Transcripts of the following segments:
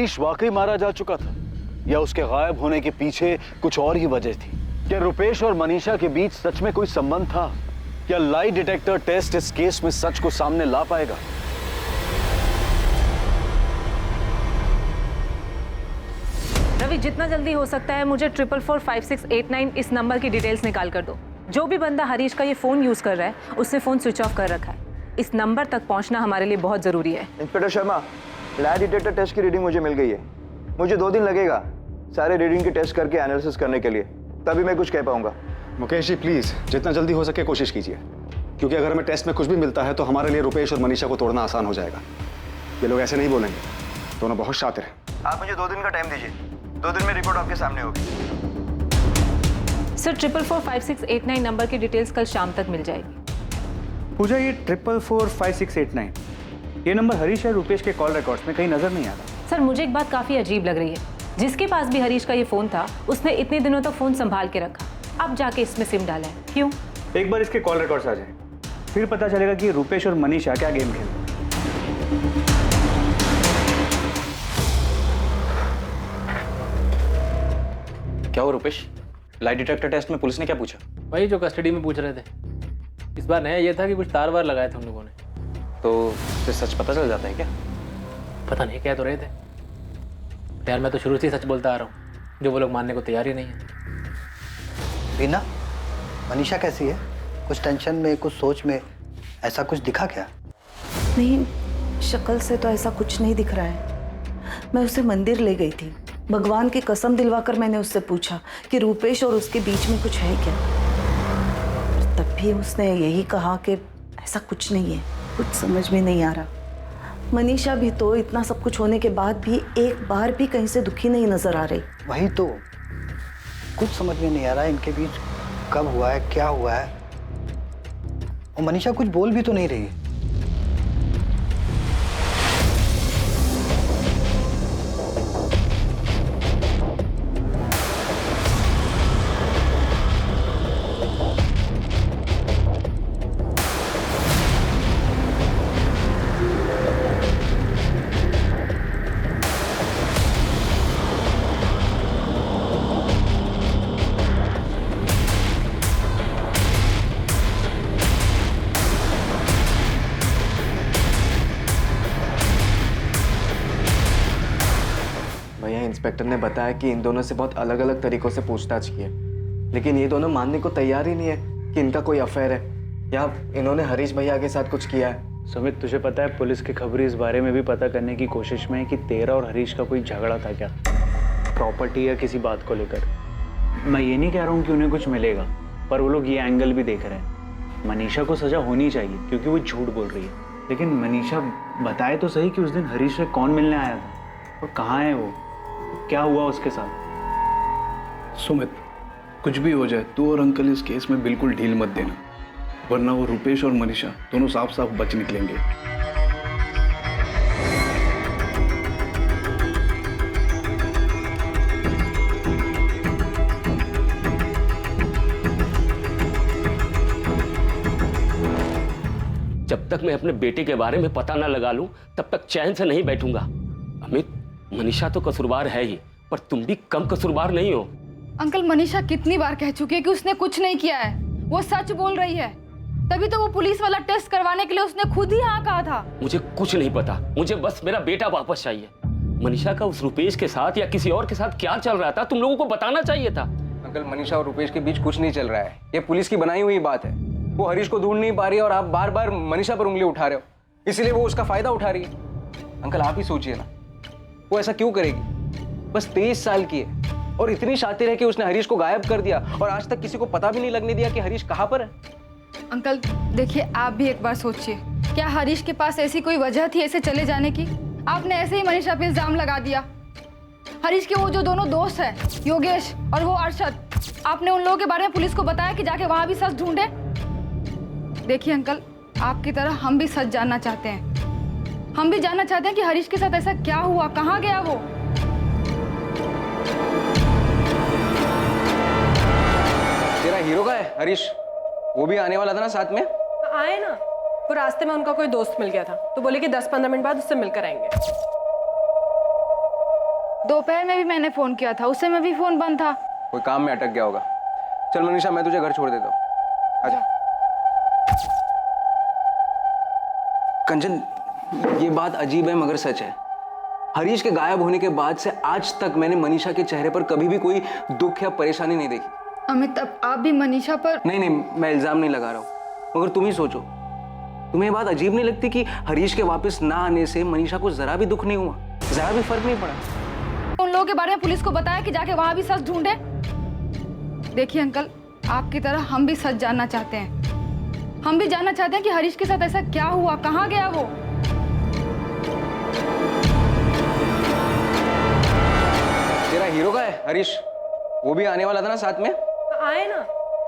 हरीश वाकई मारा जा चुका था या उसके गायब होने के पीछे कुछ और ही वजह थी? क्या रुपेश और मनीषा के बीच सच में कोई संबंध था? क्या लाई डिटेक्टर टेस्ट इस केस में सच को सामने ला पाएगा? रवि, जितना जल्दी हो सकता है मुझे 444689 इस नंबर की डिटेल्स निकाल कर दो। जो भी बंदा हरीश का ये फोन यूज कर रहा है उसने फोन स्विच ऑफ कर रखा है। इस नंबर तक पहुंचना हमारे लिए बहुत जरूरी है। Inspector Sharma, lie detector test की रीडिंग मुझे मिल गई है। मुझे 2 दिन लगेगा सारे रीडिंग की टेस्ट करके एनालिसिस करने के लिए, तभी मैं कुछ कह पाऊंगा। मुकेश जी प्लीज जितना जल्दी हो सके कोशिश कीजिए, क्योंकि अगर हमें टेस्ट में कुछ भी मिलता है तो हमारे लिए रुपेश और मनीषा को तोड़ना आसान हो जाएगा। ये लोग ऐसे नहीं बोलेंगे, दोनों बहुत शातिर हैं। आप मुझे 2 दिन का टाइम दीजिए, 2 दिन में रिपोर्ट आपके सामने होगी। सर 444689 नंबर की डिटेल्स कल शाम तक मिल जाएगी। पूजा, ये 444689 ये नंबर हरीश या रुपेश के कॉल रिकॉर्ड्स में कहीं नजर नहीं आ रहा। सर मुझे एक बात काफी अजीब लग रही है। जिसके पास भी हरीश का ये फोन था उसने इतने दिनों तक फोन संभाल के रखा, अब जाके इसमें सिम डाला है, क्यों? एक बार इसके कॉल रिकॉर्ड्स आ जाए, फिर पता चलेगा कि रुपेश और मनीषा क्या गेम खेल। क्या हो रुपेश, लाई डिटेक्टर टेस्ट में पुलिस ने क्या पूछा? वही जो कस्टडी में पूछ रहे थे। इस बार नया ये था कि कुछ तार वार लगाए थे उन लोगों ने। तो फिर सच पता चल जाता है क्या? पता नहीं, कह तो रहे थे। यार मैं तो शुरू से ही सच बोलता आ रहा हूँ, जो वो लोग मानने को तैयार ही नहीं है। रीना, मनीषा कैसी है? कुछ टेंशन में, कुछ सोच में, ऐसा कुछ दिखा क्या? नहीं, शक्ल से तो ऐसा कुछ नहीं दिख रहा है। मैं उसे मंदिर ले गई थी, भगवान की कसम दिलवाकर मैंने उससे पूछा कि रुपेश और उसके बीच में कुछ है क्या। तब भी उसने यही कहा कि ऐसा कुछ नहीं है। कुछ समझ में नहीं आ रहा। मनीषा भी तो इतना सब कुछ होने के बाद भी एक बार भी कहीं से दुखी नहीं नजर आ रही। वही तो, कुछ समझ में नहीं आ रहा इनके बीच कब हुआ है, क्या हुआ है। और मनीषा कुछ बोल भी तो नहीं रही है। इंस्पेक्टर ने बताया कि इन दोनों से बहुत अलग अलग तरीकों से पूछताछ की है, लेकिन ये दोनों मानने को तैयार ही नहीं है कि इनका कोई अफेयर है या इन्होंने हरीश भैया के साथ कुछ किया है। सुमित, तुझे पता है पुलिस की खबरें इस बारे में भी पता करने की कोशिश में है कि तेरा और हरीश का कोई झगड़ा था क्या, प्रॉपर्टी या किसी बात को लेकर। मैं ये नहीं कह रहा हूँ कि उन्हें कुछ मिलेगा, पर वो लोग ये एंगल भी देख रहे हैं। मनीषा को सजा होनी चाहिए क्योंकि वो झूठ बोल रही है, लेकिन मनीषा बताए तो सही कि उस दिन हरीश से कौन मिलने आया था और कहाँ है वो, क्या हुआ उसके साथ। सुमित, कुछ भी हो जाए तू और अंकल इस केस में बिल्कुल ढील मत देना, वरना वो रुपेश और मनीषा दोनों साफ साफ बच निकलेंगे। जब तक मैं अपने बेटे के बारे में पता ना लगा लूं तब तक चैन से नहीं बैठूंगा। अमित, मनीषा तो कसूरवार है ही, पर तुम भी कम कसूरवार नहीं हो। अंकल, मनीषा कितनी बार कह चुकी है कि उसने कुछ नहीं किया है, वो सच बोल रही है। तभी तो वो पुलिस वाला टेस्ट करवाने के लिए उसने खुद ही हाँ कहा था। मुझे कुछ नहीं पता, मुझे बस मेरा बेटा वापस चाहिए। मनीषा का उस रुपेश के साथ या किसी और के साथ क्या चल रहा था तुम लोगों को बताना चाहिए था। अंकल, मनीषा और रुपेश के बीच कुछ नहीं चल रहा है, ये पुलिस की बनाई हुई बात है। वो हरीश को ढूंढ नहीं पा रही है और आप बार बार मनीषा पर उंगली उठा रहे हो, इसलिए वो उसका फायदा उठा रही है। अंकल आप ही सोचिए ना, वो ऐसा क्यों करेगी? बस 23 साल की है और इतनी शातिर है कि उसने हरीश को गायब कर दिया और आज तक किसी को पता भी नहीं लगने दिया कि हरीश कहाँ पर है। अंकल देखिए, आप भी एक बार सोचिए, क्या हरीश के पास ऐसी कोई वजह थी ऐसे चले जाने की? आपने ऐसे ही मनीषा पे इल्जाम लगा दिया। हरीश के वो जो दोनों दोस्त हैं, योगेश और वो अरशद, आपने उन लोगों के बारे में पुलिस को बताया कि जाके वहां भी सच ढूंढे। देखिए अंकल, आपकी तरह हम भी सच जानना चाहते हैं। हम भी जानना चाहते हैं कि हरीश के साथ ऐसा क्या हुआ, कहाँ गया वो। तेरा हीरो का है हरीश, वो भी आने वाला था ना साथ में? आए ना, वो रास्ते में उनका कोई दोस्त मिल गया था तो बोले कि 10-15 मिनट बाद उससे मिलकर आएंगे। दोपहर में भी मैंने फोन किया था, उस समय भी फोन बंद था। कोई काम में अटक गया होगा। चल मनीषा, मैं तुझे घर छोड़ देता हूँ, आजा। कंचन, ये बात अजीब है मगर सच है। हरीश के गायब होने के बाद से आज तक मैंने मनीषा के चेहरे पर कभी भी कोई दुख या परेशानी नहीं देखी। अमित, अब आप भी मनीषा पर... नहीं, मैं इल्जाम नहीं लगा रहा हूँ, मगर तुम ही सोचो, तुम्हें ये बात अजीब नहीं लगती कि हरीश के वापस ना आने से मनीषा को जरा भी दुख नहीं हुआ, जरा भी फर्क नहीं पड़ा? उन लोगों के बारे में पुलिस को बताया कि जाके वहां भी सच ढूंढे। देखिए अंकल, आपकी तरह हम भी सच जानना चाहते हैं। हम भी जानना चाहते हैं कि हरीश के साथ ऐसा क्या हुआ, कहाँ गया वो। तेरा हीरो का है हरीश, वो भी आने वाला था ना साथ में? आए ना,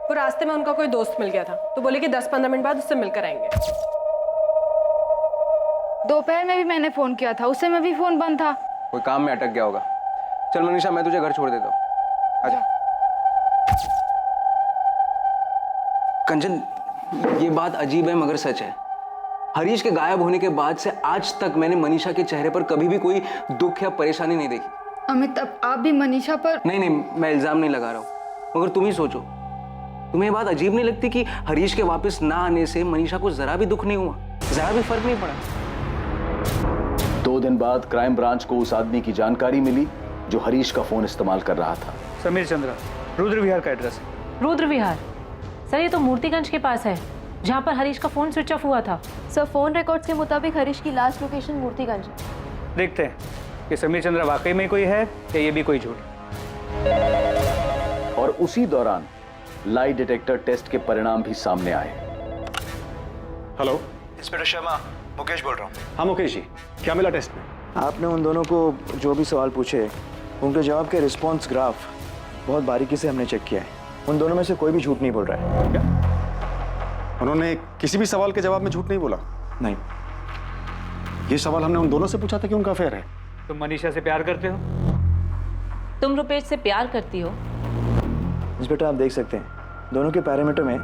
वो रास्ते में उनका कोई दोस्त मिल गया था तो बोले कि 10-15 मिनट बाद उससे मिलकर आएंगे। दोपहर में भी मैंने फोन किया था, उस समय भी फोन बंद था। कोई काम में अटक गया होगा। चल मनीषा, मैं तुझे घर छोड़ देता हूँ, आजा। कंचन, ये बात अजीब है मगर सच है। हरीश के गायब होने के बाद से आज तक मैंने मनीषा के चेहरे पर कभी भी कोई दुख या परेशानी नहीं देखी। अमित, अब आप भी मनीषा पर... नहीं, मैं इल्जाम नहीं लगा रहा हूँ, मगर तुम ही सोचो, तुम्हें ये बात अजीब नहीं लगती कि हरीश के वापस ना आने से मनीषा को जरा भी दुख नहीं हुआ, जरा भी फर्क नहीं पड़ा? 2 दिन बाद क्राइम ब्रांच को उस आदमी की जानकारी मिली जो हरीश का फोन इस्तेमाल कर रहा था। समीर चंद्रा, रुद्र विहार का एड्रेस है। रुद्र विहार? सर, ये तो मूर्तिगंज के पास है, जहाँ पर हरीश का फोन स्विच ऑफ हुआ था। सर, फोन रिकॉर्ड्स के मुताबिक हरीश की लास्ट लोकेशन मूर्तिगंज है। देखते हैं कि समीर चंद्रा वाकई में कोई है या ये भी कोई झूठ। और उसी दौरान लाई डिटेक्टर टेस्ट के परिणाम भी सामने आए। हेलो, इंस्पेक्टर शर्मा, मुकेश बोल रहा हूँ। हाँ मुकेश जी, क्या मिला टेस्ट में? आपने उन दोनों को जो भी सवाल पूछे, उनके जवाब के रिस्पॉन्स ग्राफ बहुत बारीकी से हमने चेक किया है। उन दोनों में से कोई भी झूठ नहीं बोल रहा है। क्या? उन्होंने किसी भी सवाल के जवाब में झूठ नहीं बोला? नहीं। ये सवाल हमने उन दोनों से पूछा था कि उनका अफेयर है। तुम मनीषा से प्यार करते हो? तुम रुपेश से प्यार करती हो? इंस्पेक्टर, आप देख सकते हैं दोनों के पैरामीटर में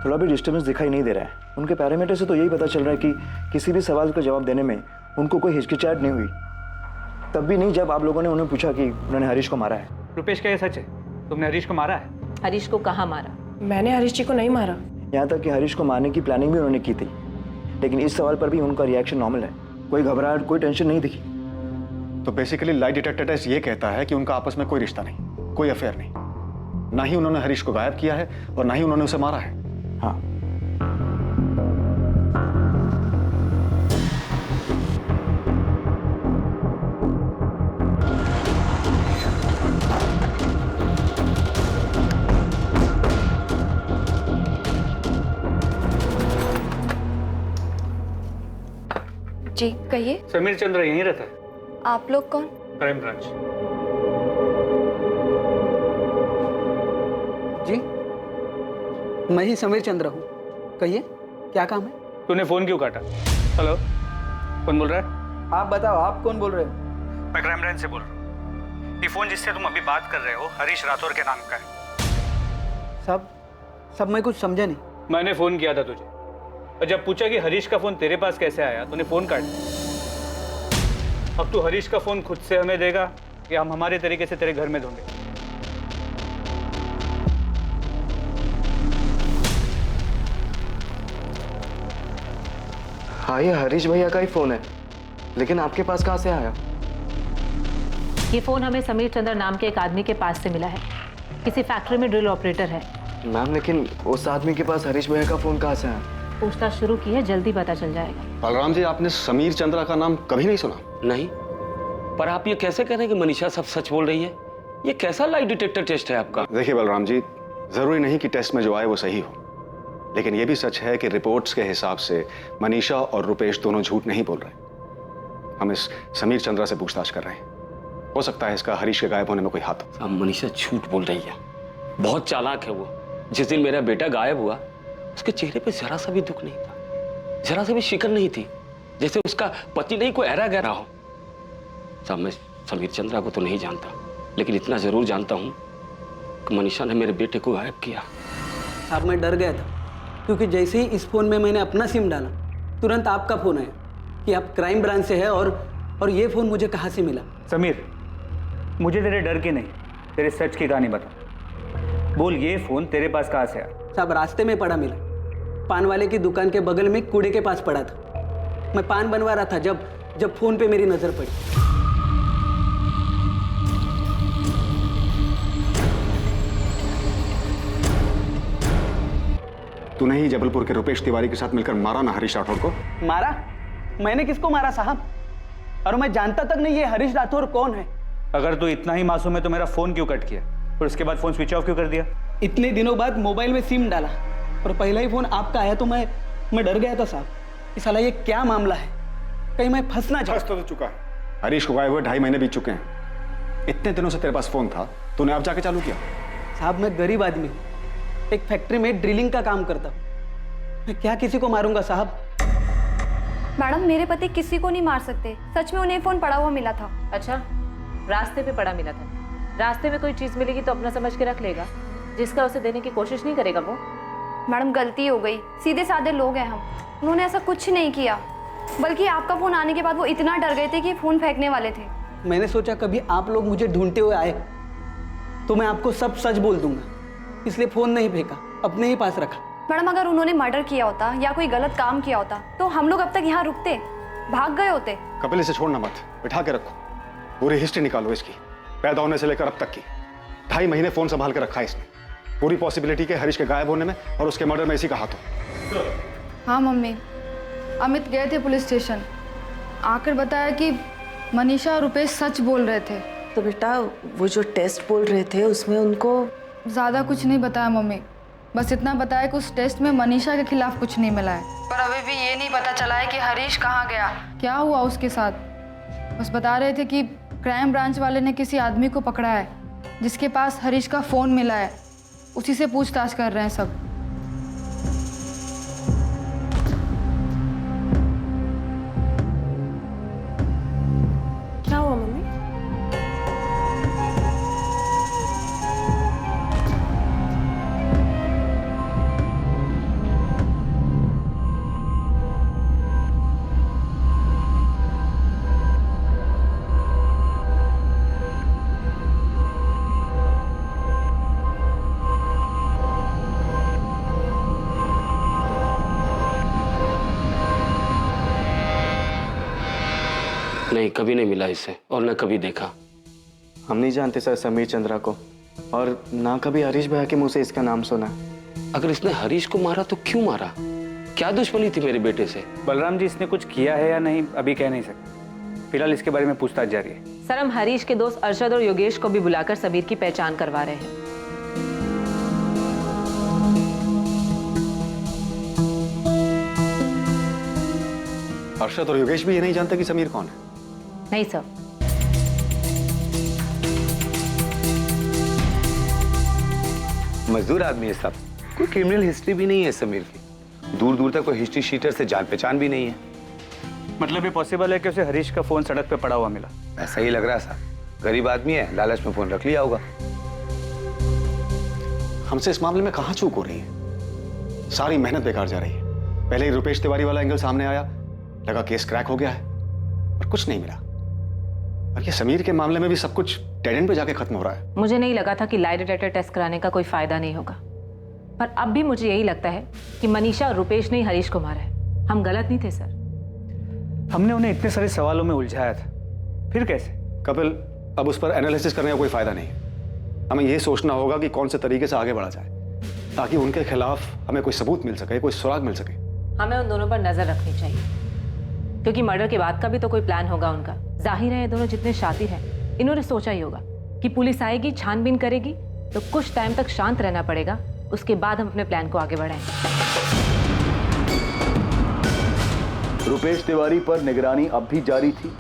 थोड़ा भी डिस्टर्बेंस दिखाई नहीं दे रहा है। उनके पैरामीटर से तो यही पता चल रहा है कि किसी भी सवाल का जवाब देने में उनको कोई हिचकिचाहट नहीं हुई, तब भी नहीं जब आप लोगों ने उन्हें पूछा कि उन्होंने हरीश को मारा है। रुपेश, क्या ये सच है? तुमने हरीश को मारा है? हरीश को कहाँ मारा? मैंने हरीश जी को नहीं मारा। यहाँ तक कि हरीश को मारने की प्लानिंग भी उन्होंने की थी, लेकिन इस सवाल पर भी उनका रिएक्शन नॉर्मल है। कोई घबराहट, कोई टेंशन नहीं दिखी। तो बेसिकली लाई डिटेक्टर टेस्ट ये कहता है कि उनका आपस में कोई रिश्ता नहीं, कोई अफेयर नहीं। ना ही उन्होंने हरीश को गायब किया है और ना ही उन्होंने उसे मारा है। हाँ। जी कहिए। समीर चंद्रा यहीं रहता है। आप लोग कौन? Crime branch. जी, मैं ही समीर चंद्र हूँ। कहिए, क्या काम है? तूने फोन क्यों काटा? हेलो, कौन बोल रहा है? आप बताओ, आप कौन बोल रहे हो? मैं क्राइम ब्रांच से बोल रहा हूँ। ये फोन जिससे तुम अभी बात कर रहे हो हरीश राठौर के नाम का है। सब मैं कुछ समझा नहीं। मैंने फोन किया था तुझे, और जब पूछा कि हरीश का फोन तेरे पास कैसे आया, तूने फोन काट दिया। अब तू हरीश का फोन खुद से हमें देगा या हम हमारे तरीके से तेरे घर में ढूंढें? हाँ, ये हरीश भैया का ही फोन है, लेकिन आपके पास कहाँ से आया? ये फोन हमें समीर चंद्र नाम के एक आदमी के पास से मिला है। किसी फैक्ट्री में ड्रिल ऑपरेटर है। मैम, लेकिन उस आदमी के पास हरीश भैया का फोन कहाँ से आया? पूछताछ शुरू की है, जल्दी पता चल जाएगा। बलराम जी, आपने समीर चंद्रा का नाम कभी नहीं सुना? नहीं, पर आप ये कैसे कह रहे हैं कि मनीषा सब सच बोल रही है? ये कैसा लाई डिटेक्टर टेस्ट है आपका? देखिए बलराम जी, जरूरी नहीं कि टेस्ट में जो आए वो सही हो, लेकिन ये भी सच है कि रिपोर्ट्स के हिसाब से मनीषा और रुपेश दोनों झूठ नहीं बोल रहे। हम इस समीर चंद्रा से पूछताछ कर रहे हैं, हो सकता है इसका हरीश के गायब होने में कोई हाथ हो। अब मनीषा झूठ बोल रही है, बहुत चालाक है वो। जिस दिन मेरा बेटा गायब हुआ, उसके चेहरे पे जरा सा भी दुख नहीं था, जरा सा भी शिकन नहीं थी, जैसे उसका पति नहीं कोई ऐरा गहरा हो। साहब, मैं समीर चंद्रा को तो नहीं जानता, लेकिन इतना जरूर जानता हूं कि मनीषा ने मेरे बेटे को गायब किया। साहब, मैं डर गया था, क्योंकि जैसे ही इस फोन में मैंने अपना सिम डाला, तुरंत आपका फोन आया कि आप क्राइम ब्रांच से है और ये फोन मुझे कहाँ से मिला। समीर, मुझे तेरे डर की नहीं, तेरे सच की कहानी बता। बोल, ये फोन तेरे पास कहाँ से आया? साहब रास्ते में पड़ा मिला, पान वाले की दुकान के बगल में कूड़े के पास पड़ा था। मैं पान बनवा रहा था जब फोन पे मेरी नजर पड़ी। तूने ही जबलपुर के रुपेश तिवारी के साथ मिलकर मारा ना हरीश राठौर को? मारा? मैंने किसको मारा साहब? और मैं जानता तक नहीं ये हरीश राठौर कौन है। अगर तू इतना ही मासूम है तो मेरा फोन क्यों कट किया और उसके बाद फोन स्विच ऑफ क्यों कर दिया? इतने दिनों बाद मोबाइल में सिम डाला और पहला ही फोन आपका आया तो मैं डर गया था साहब। इस साला ये क्या मामला है, कहीं मैं फंसना चाहता। तो चुका है। हरीश को गायब हुए 2.5 महीने बीत चुके हैं। इतने दिनों से तेरे पास फोन था, तूने अब जाके चालू किया? साहब मैं गरीब आदमी हूँ, एक फैक्ट्री में ड्रिलिंग का काम करता हूँ। मैं क्या किसी को मारूंगा साहब? मैडम मेरे पति किसी को नहीं मार सकते, सच में उन्हें फोन पड़ा हुआ मिला था। अच्छा, रास्ते पे पड़ा मिला था। रास्ते में कोई चीज मिलेगी तो अपना समझ के रख लेगा, जिसका उसे देने की कोशिश नहीं करेगा वो। मैडम गलती हो गई, सीधे साधे लोग हैं हम, उन्होंने ऐसा कुछ नहीं किया। बल्कि आपका फोन आने के बाद वो इतना डर गए थे कि फोन फेंकने वाले थे। मैंने सोचा कभी आप लोग मुझे ढूंढते हुए आए तो मैं आपको सब सच बोल दूंगा, इसलिए फोन नहीं फेंका, अपने ही पास रखा। मैडम अगर उन्होंने मर्डर किया होता या कोई गलत काम किया होता तो हम लोग अब तक यहाँ रुकते, भाग गए होते। कपिल इसे छोड़ना मत, बिठा के रखो, पूरी हिस्ट्री निकालो इसकी, पैदा होने से लेकर अब तक की। 2.5 महीने फोन संभाल के रखा है इसने, पूरी पॉसिबिलिटी के हरीश के गायब होने में और उसके मर्डर में इसी का हाथ हो। हाँ मम्मी, अमित गए थे पुलिस स्टेशन, आकर बताया कि मनीषा और रुपेश सच बोल रहे थे। तो बेटा वो जो टेस्ट बोल रहे थे उसमें उनको ज़्यादा कुछ नहीं बताया मम्मी, बस इतना बताया कि उस टेस्ट में मनीषा के खिलाफ कुछ नहीं मिला है। पर अभी भी ये नहीं पता चला है कि हरीश कहाँ गया, क्या हुआ उसके साथ। बस बता रहे थे कि क्राइम ब्रांच वाले ने किसी आदमी को पकड़ा है जिसके पास हरीश का फ़ोन मिला है, उसी से पूछताछ कर रहे हैं सब। क्या हुआ मम्मी? नहीं, कभी नहीं मिला इससे और न कभी देखा। हम नहीं जानते सर समीर चंद्रा को, और ना कभी हरीश भैया के मुंह से इसका नाम सुना। अगर इसने हरीश को मारा तो क्यों मारा? क्या दुश्मनी थी मेरे बेटे से? बलराम जी, इसने कुछ किया है या नहीं अभी कह नहीं सकते, फिलहाल इसके बारे में पूछताछ जारी है। सर, हम हरीश के दोस्त अरशद और योगेश को भी बुलाकर समीर की पहचान करवा रहे हैं। अरशद और योगेश भी ये नहीं जानते कि समीर कौन है? नहीं सर। मजदूर आदमी है साहब, कोई क्रिमिनल हिस्ट्री भी नहीं है समीर की, दूर दूर तक कोई हिस्ट्री शीटर से जान पहचान भी नहीं है। मतलब ये पॉसिबल है कि उसे हरीश का फोन सड़क पे पड़ा हुआ मिला? ऐसा ही लग रहा साहब, गरीब आदमी है, लालच में फोन रख लिया होगा। हमसे इस मामले में कहां चूक हो रही है? सारी मेहनत बेकार जा रही है। पहले ही रुपेश तिवारी वाला एंगल सामने आया, लगा केस क्रैक हो गया है, और कुछ नहीं मिला। और ये समीर के मामले में भी सब कुछ डेड एंड पे जाके खत्म हो रहा है। मुझे नहीं लगा था कि लाई डिटेक्टर टेस्ट कराने का कोई फायदा नहीं होगा, पर अब भी मुझे यही लगता है कि मनीषा और रुपेश ने ही हरीश को मारा है। हम गलत नहीं थे सर। हमने उन्हें इतने सारे सवालों में उलझाया था, फिर कैसे? कपिल, अब उस पर एनालिसिस करने का कोई फायदा नहीं है। हमें यह सोचना होगा कि कौन से तरीके से आगे बढ़ा जाए ताकि उनके खिलाफ हमें कोई सबूत मिल सके, कोई सुराग मिल सके। हमें उन दोनों पर नजर रखनी चाहिए, क्योंकि मर्डर के बाद का भी तो कोई प्लान होगा उनका। जाहिर है ये दोनों जितने शातिर हैं, इन्होंने सोचा ही होगा कि पुलिस आएगी, छानबीन करेगी, तो कुछ टाइम तक शांत रहना पड़ेगा, उसके बाद हम अपने प्लान को आगे बढ़ाएंगे। रुपेश तिवारी पर निगरानी अब भी जारी थी,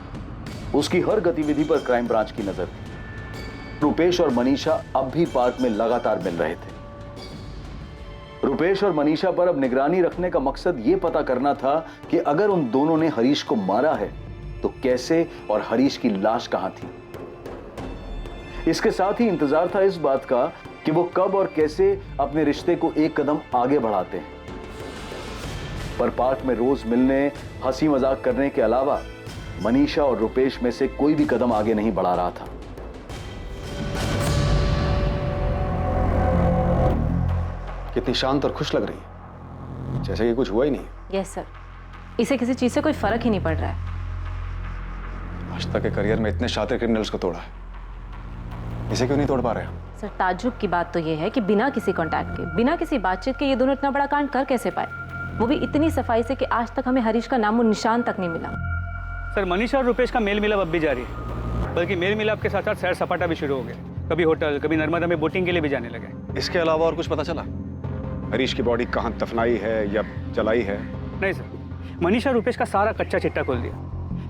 उसकी हर गतिविधि पर क्राइम ब्रांच की नजर थी। रुपेश और मनीषा अब भी पार्क में लगातार मिल रहे थे। रुपेश और मनीषा पर अब निगरानी रखने का मकसद यह पता करना था कि अगर उन दोनों ने हरीश को मारा है तो कैसे और हरीश की लाश कहां थी। इसके साथ ही इंतजार था इस बात का कि वो कब और कैसे अपने रिश्ते को एक कदम आगे बढ़ाते हैं। पर पार्क में रोज मिलने, हंसी मजाक करने के अलावा मनीषा और रुपेश में से कोई भी कदम आगे नहीं बढ़ा रहा था। कितनी शांत और खुश लग रही है, जैसे कि कुछ हुआ ही नहीं। यस सर, इसे किसी चीज से कोई फर्क ही नहीं पड़ रहा है। आज तक के करियर में इतने शातिर क्रिमिनल्स को तोड़ा है, इसे क्यों नहीं तोड़ पा रहे हम? सर ताज्जुब की बात तो ये है कि बिना किसी कांटेक्ट के, बिना किसी बातचीत के ये दोनों इतना बड़ा कांड कर कैसे पाए, वो भी इतनी सफाई से कि आज तक हमें हरीश का नामो निशान तक नहीं मिला। सर मनीषा और रुपेश का मेल मिलाप अब भी जारी है, बल्कि मेल मिलाप के साथ साथ सैर सपाटा भी शुरू हो गया। कभी होटल, कभी नर्मदा में बोटिंग के लिए भी जाने लगे। इसके अलावा और कुछ पता चला? हरीश की बॉडी कहाँ दफनाई है या जलाई है? नहीं सर, मनीषा और रुपेश का सारा कच्चा चिट्टा खोल दिया,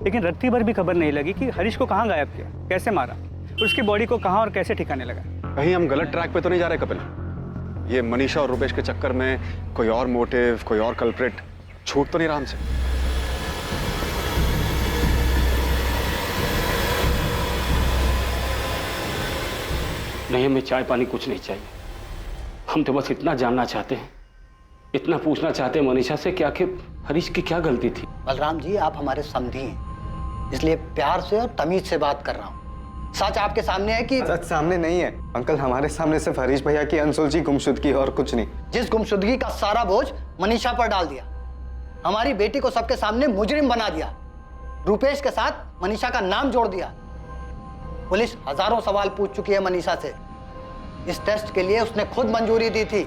लेकिन रत्ती भर भी खबर नहीं लगी कि हरीश को कहाँ गायब किया, कैसे मारा, और उसकी बॉडी को कहाँ और कैसे ठिकाने लगा। कहीं हम गलत ट्रैक पे तो नहीं जा रहे कपिल? ये मनीषा और रुपेश के चक्कर में कोई और मोटिव, कोई और कल्प्रिट छूट तो नहीं रहा हमसे? नहीं, हमें चाय पानी कुछ नहीं चाहिए। हम तो बस इतना जानना चाहते हैं, इतना पूछना चाहते हैं मनीषा से कि आखिर हरीश की क्या गलती थी। बलराम जी, आप हमारे समधी हैं, इसलिए प्यार से और तमीज से बात कर रहा हूँ। सच आपके सामने है कि... सच सामने नहीं है अंकल, हमारे सामने सिर्फ हरीश भैया की अनसुलझी गुमशुदगी और कुछ नहीं। जिस गुमशुदगी का सारा बोझ मनीषा पर डाल दिया, हमारी बेटी को सबके सामने मुजरिम बना दिया, रुपेश के साथ मनीषा का नाम जोड़ दिया। पुलिस हजारों सवाल पूछ चुकी है मनीषा से। इस टेस्ट के लिए उसने खुद मंजूरी दी थी,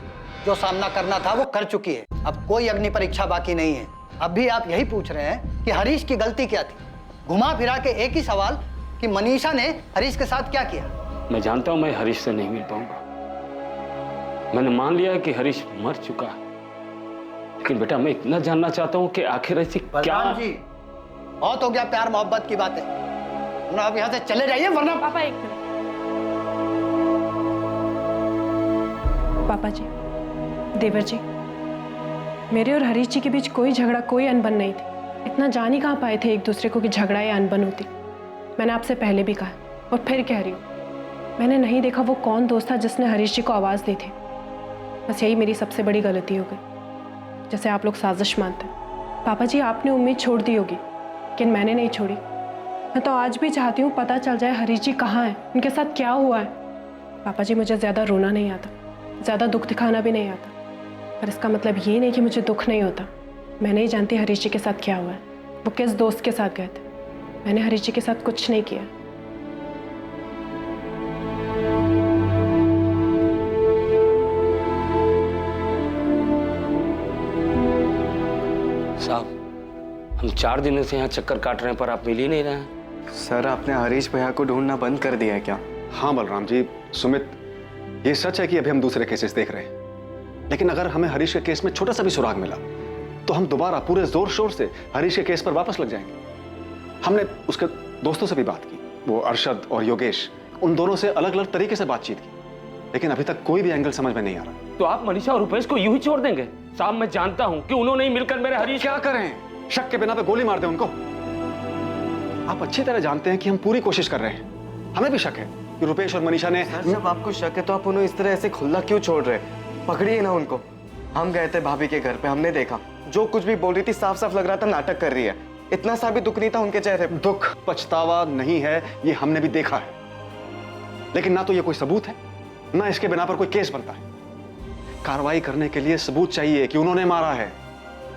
जो सामना करना था वो कर चुकी है। अब कोई अग्नि परीक्षा बाकी नहीं है। अब भी आप यही पूछ रहे हैं कि हरीश की गलती क्या थी। घुमा फिरा के एक ही सवाल कि मनीषा ने हरीश के साथ क्या किया। मैं जानता हूं मैं हरीश से नहीं मिल पाऊंगा, मैंने मान लिया कि हरीश मर चुका है, लेकिन बेटा मैं इतना जानना चाहता हूं कि आखिर ऐसी क्या... जी, बहुत हो गया प्यार मोहब्बत की बातें, आप यहाँ से चले जाइए वरना... पापा एक मिनट। पापा जी, देवर जी, मेरे और हरीश जी के बीच कोई झगड़ा, कोई अनबन नहीं थी। इतना जान ही कहाँ पाए थे एक दूसरे को कि झगड़ा या अनबन होती। मैंने आपसे पहले भी कहा और फिर कह रही हूँ, मैंने नहीं देखा वो कौन दोस्त था जिसने हरीश जी को आवाज़ दी थी। बस यही मेरी सबसे बड़ी गलती हो गई, जैसे आप लोग साजिश मानते हैं। पापा जी, आपने उम्मीद छोड़ दी होगी, लेकिन मैंने नहीं छोड़ी। मैं तो आज भी चाहती हूँ पता चल जाए हरीश जी कहाँ हैं, उनके साथ क्या हुआ है। पापा जी, मुझे ज़्यादा रोना नहीं आता, ज़्यादा दुख दिखाना भी नहीं आता, पर इसका मतलब ये नहीं कि मुझे दुख नहीं होता। मैं नहीं जानती हरीश जी के साथ क्या हुआ है, वो किस दोस्त के साथ गए थे। मैंने हरीश जी के साथ कुछ नहीं किया। साहब, हम 4 दिनों से यहाँ चक्कर काट रहे हैं पर आप मिल ही नहीं रहे हैं। सर, आपने हरीश भैया को ढूंढना बंद कर दिया है क्या? हाँ बलराम जी, सुमित, ये सच है कि अभी हम दूसरे केसेस देख रहे हैं, लेकिन अगर हमें हरीश के केस में छोटा सा भी सुराग मिला तो हम दोबारा पूरे जोर शोर से हरीश के केस पर वापस लग जाएंगे। हमने उसके दोस्तों से भी बात की, वो अरशद और योगेश, उन दोनों से अलग अलग तरीके से बातचीत की, लेकिन अभी तक कोई भी एंगल समझ में नहीं आ रहा। तो आप मनीषा और रुपेश को यूं ही छोड़ देंगे? साहब, मैं जानता हूं कि उन्होंने ही मिलकर मेरे हरीश... क्या करें? शक के बिना पे गोली मार दें उनको? आप अच्छी तरह जानते हैं कि हम पूरी कोशिश कर रहे हैं। हमें भी शक है कि रुपेश और मनीषा ने... सर, जब आपको शक है तो आप उन्हें इस तरह ऐसे खुला क्यों छोड़ रहे? पकड़िए ना उनको। हम गए थे भाभी के घर पे, हमने देखा जो कुछ भी बोल रही थी साफ साफ लग रहा था नाटक कर रही है। इतना सा भी दुख नहीं था उनके चेहरे पे। दुख पछतावा नहीं है, ये हमने भी देखा है, लेकिन ना तो ये कोई सबूत है, ना इसके बिना पर कोई केस बनता है। कार्रवाई करने के लिए सबूत चाहिए कि उन्होंने मारा है,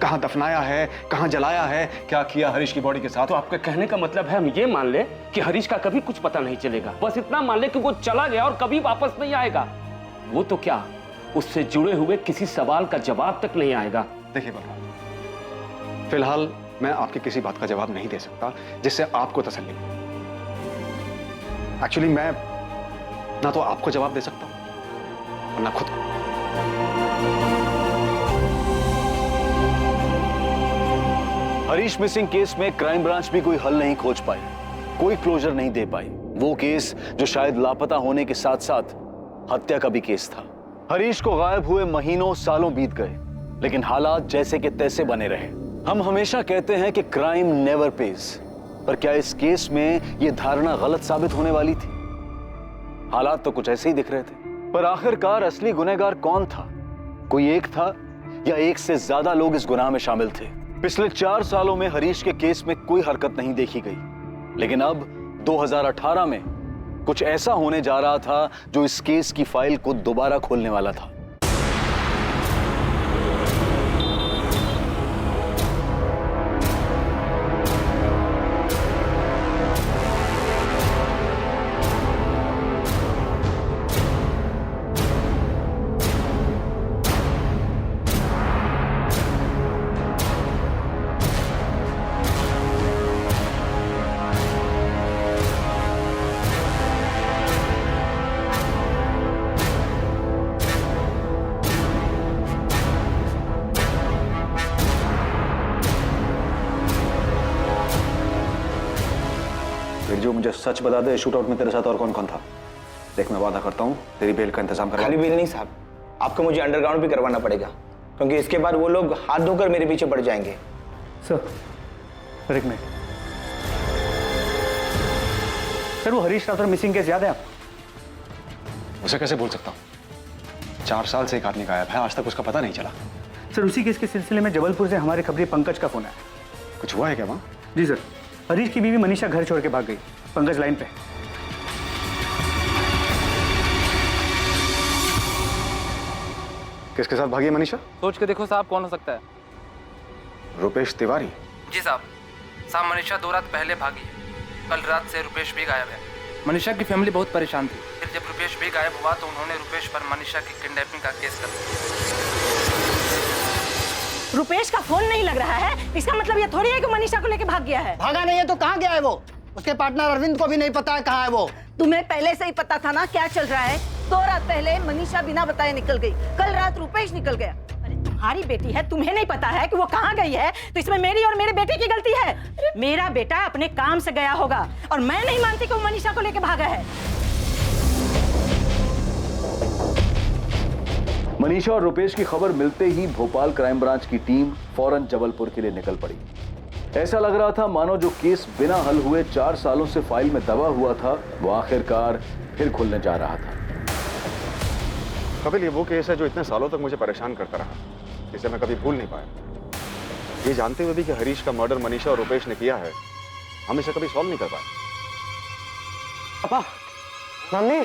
कहां दफनाया है, कहां जलाया है, क्या किया हरीश की बॉडी के साथ। तो आपका कहने का मतलब है हम ये मान ले कि हरीश का कभी कुछ पता नहीं चलेगा, बस इतना मान ले कि वो चला गया और कभी वापस नहीं आएगा। वो तो क्या, उससे जुड़े हुए किसी सवाल का जवाब तक नहीं आएगा। देखिए बलराम, फिलहाल मैं आपकी किसी बात का जवाब नहीं दे सकता जिससे आपको तसल्ली हो। एक्चुअली मैं ना तो आपको जवाब दे सकता हूं और ना खुद को। हरीश मिसिंग केस में क्राइम ब्रांच भी कोई हल नहीं खोज पाई, कोई क्लोजर नहीं दे पाई। वो केस जो शायद लापता होने के साथ साथ हत्या का भी केस था। हरीश को गायब हुए महीनों सालों बीत गए, लेकिन हालात जैसे के तैसे बने रहे। हम हमेशा कहते हैं कि क्राइम नेवर पेज, पर क्या इस केस में यह धारणा गलत साबित होने वाली थी? हालात तो कुछ ऐसे ही दिख रहे थे, पर आखिरकार असली गुनहगार कौन था? कोई एक था या एक से ज्यादा लोग इस गुनाह में शामिल थे? पिछले 4 सालों में हरीश के केस में कोई हरकत नहीं देखी गई, लेकिन अब 2018 में कुछ ऐसा होने जा रहा था जो इस केस की फाइल को दोबारा खोलने वाला था। मुझे सच बता दे, शूटआउट में तेरे साथ और कौन कौन था? देख, मैं वादा करता हूँ तेरी बेल का इंतजाम करा। खाली बेल नहीं साहब, आपको मुझे अंडरग्राउंड भी करवाना पड़ेगा, क्योंकि इसके बाद वो लोग हाथ धोकर मेरे पीछे पड़ जाएंगे। सर एक मिनट सर, वो हरीश राठौर मिसिंग केस याद है आपको? उसे कैसे भूल सकता हूँ? 4 साल से एक आदमी गायब है, आज तक उसका पता नहीं चला। सर उसी केस के सिलसिले में जबलपुर से हमारे खबरी पंकज का फोन आया। कुछ हुआ है क्या वहाँ? जी सर, हरीश की बीवी मनीषा घर छोड़ के भाग गई। पंकज लाइन पे। किसके साथ भागी है मनीषा? सोच के देखो साहब, कौन हो सकता है? रुपेश तिवारी? जी साहब, मनीषा 2 रात पहले भागी है। कल रात से रुपेश भी गायब है। मनीषा की फैमिली बहुत परेशान थी। फिर जब रुपेश भी गायब हुआ तो उन्होंने रुपेश पर मनीषा की किडनैपिंग का केस कर दिया। रुपेश का फोन नहीं लग रहा है, इसका मतलब ये थोड़ी है कि मनीषा को लेके भाग गया है। भागा नहीं है तो कहाँ गया है वो? उसके पार्टनर अरविंद को भी नहीं पता है कहाँ है वो। तुम्हें पहले से ही पता था ना क्या चल रहा है? 2 रात पहले मनीषा बिना बताए निकल गई, कल रात रुपेश निकल गया। अरे तुम्हारी बेटी है, तुम्हें नहीं पता है कि वो कहाँ गई है? तो इसमें मेरी और मेरे बेटे की गलती है। मेरा बेटा अपने काम से गया होगा और मैं नहीं मानती कि वो मनीषा को लेके भागा है। मनीषा और रुपेश की खबर मिलते ही भोपाल क्राइम ब्रांच की टीम फौरन जबलपुर के लिए निकल पड़ी। ऐसा लग रहा था मानो जो केस बिना हल हुए 4 सालों से फाइल में दबा हुआ था, वो आखिरकार फिर खुलने जा रहा था। कपिल, ये वो केस है जो इतने सालों तक मुझे परेशान करता रहा, जिसे मैं कभी भूल नहीं पाया। ये जानते हुए भी कि हरीश का मर्डर मनीषा और रुपेश ने किया है, हम इसे कभी सॉल्व नहीं कर पाए। पापा, मम्मी,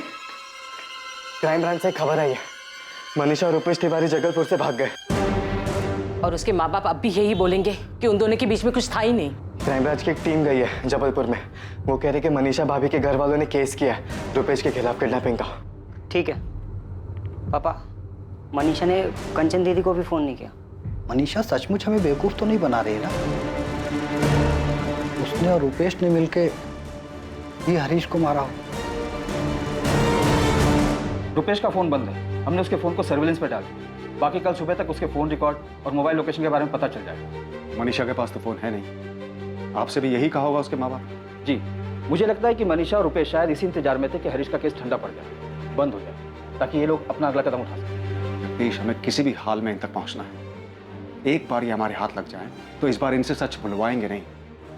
क्राइम ब्रांच से खबर आई है, मनीषा और रुपेश तिवारी जबलपुर से भाग गए। और उसके माँ बाप अब भी यही बोलेंगे कि उन दोनों के बीच में कुछ था ही नहीं। क्राइम ब्रांच की एक टीम गई है जबलपुर में। वो कह रहे कि मनीषा भाभी के घर वालों ने केस किया है रुपेश के खिलाफ किडनैपिंग का। ठीक है पापा, मनीषा ने कंचन दीदी को भी फोन नहीं किया। मनीषा सचमुच हमें बेवकूफ तो नहीं बना रही है ना? उसने और रुपेश ने मिलके ये हरीश को मारा हो। रुपेश का फोन बंद है, हमने उसके फोन को सर्विलेंस पे डाल दिया। बाकी कल सुबह तक उसके फोन रिकॉर्ड और मोबाइल लोकेशन के बारे में पता चल जाएगा। मनीषा के पास तो फोन है नहीं, आपसे भी यही कहा होगा उसके माँ बाप? जी, मुझे लगता है कि मनीषा और रुपेश शायद इसी इंतजार में थे कि हरीश का केस ठंडा पड़ जाए, बंद हो जाए, ताकि ये लोग अपना अगला कदम उठा सकें। जगदीश, हमें किसी भी हाल में इन तक पहुंचना है। एक बार ये हमारे हाथ लग जाए तो इस बार इनसे सच बुलवाएंगे नहीं,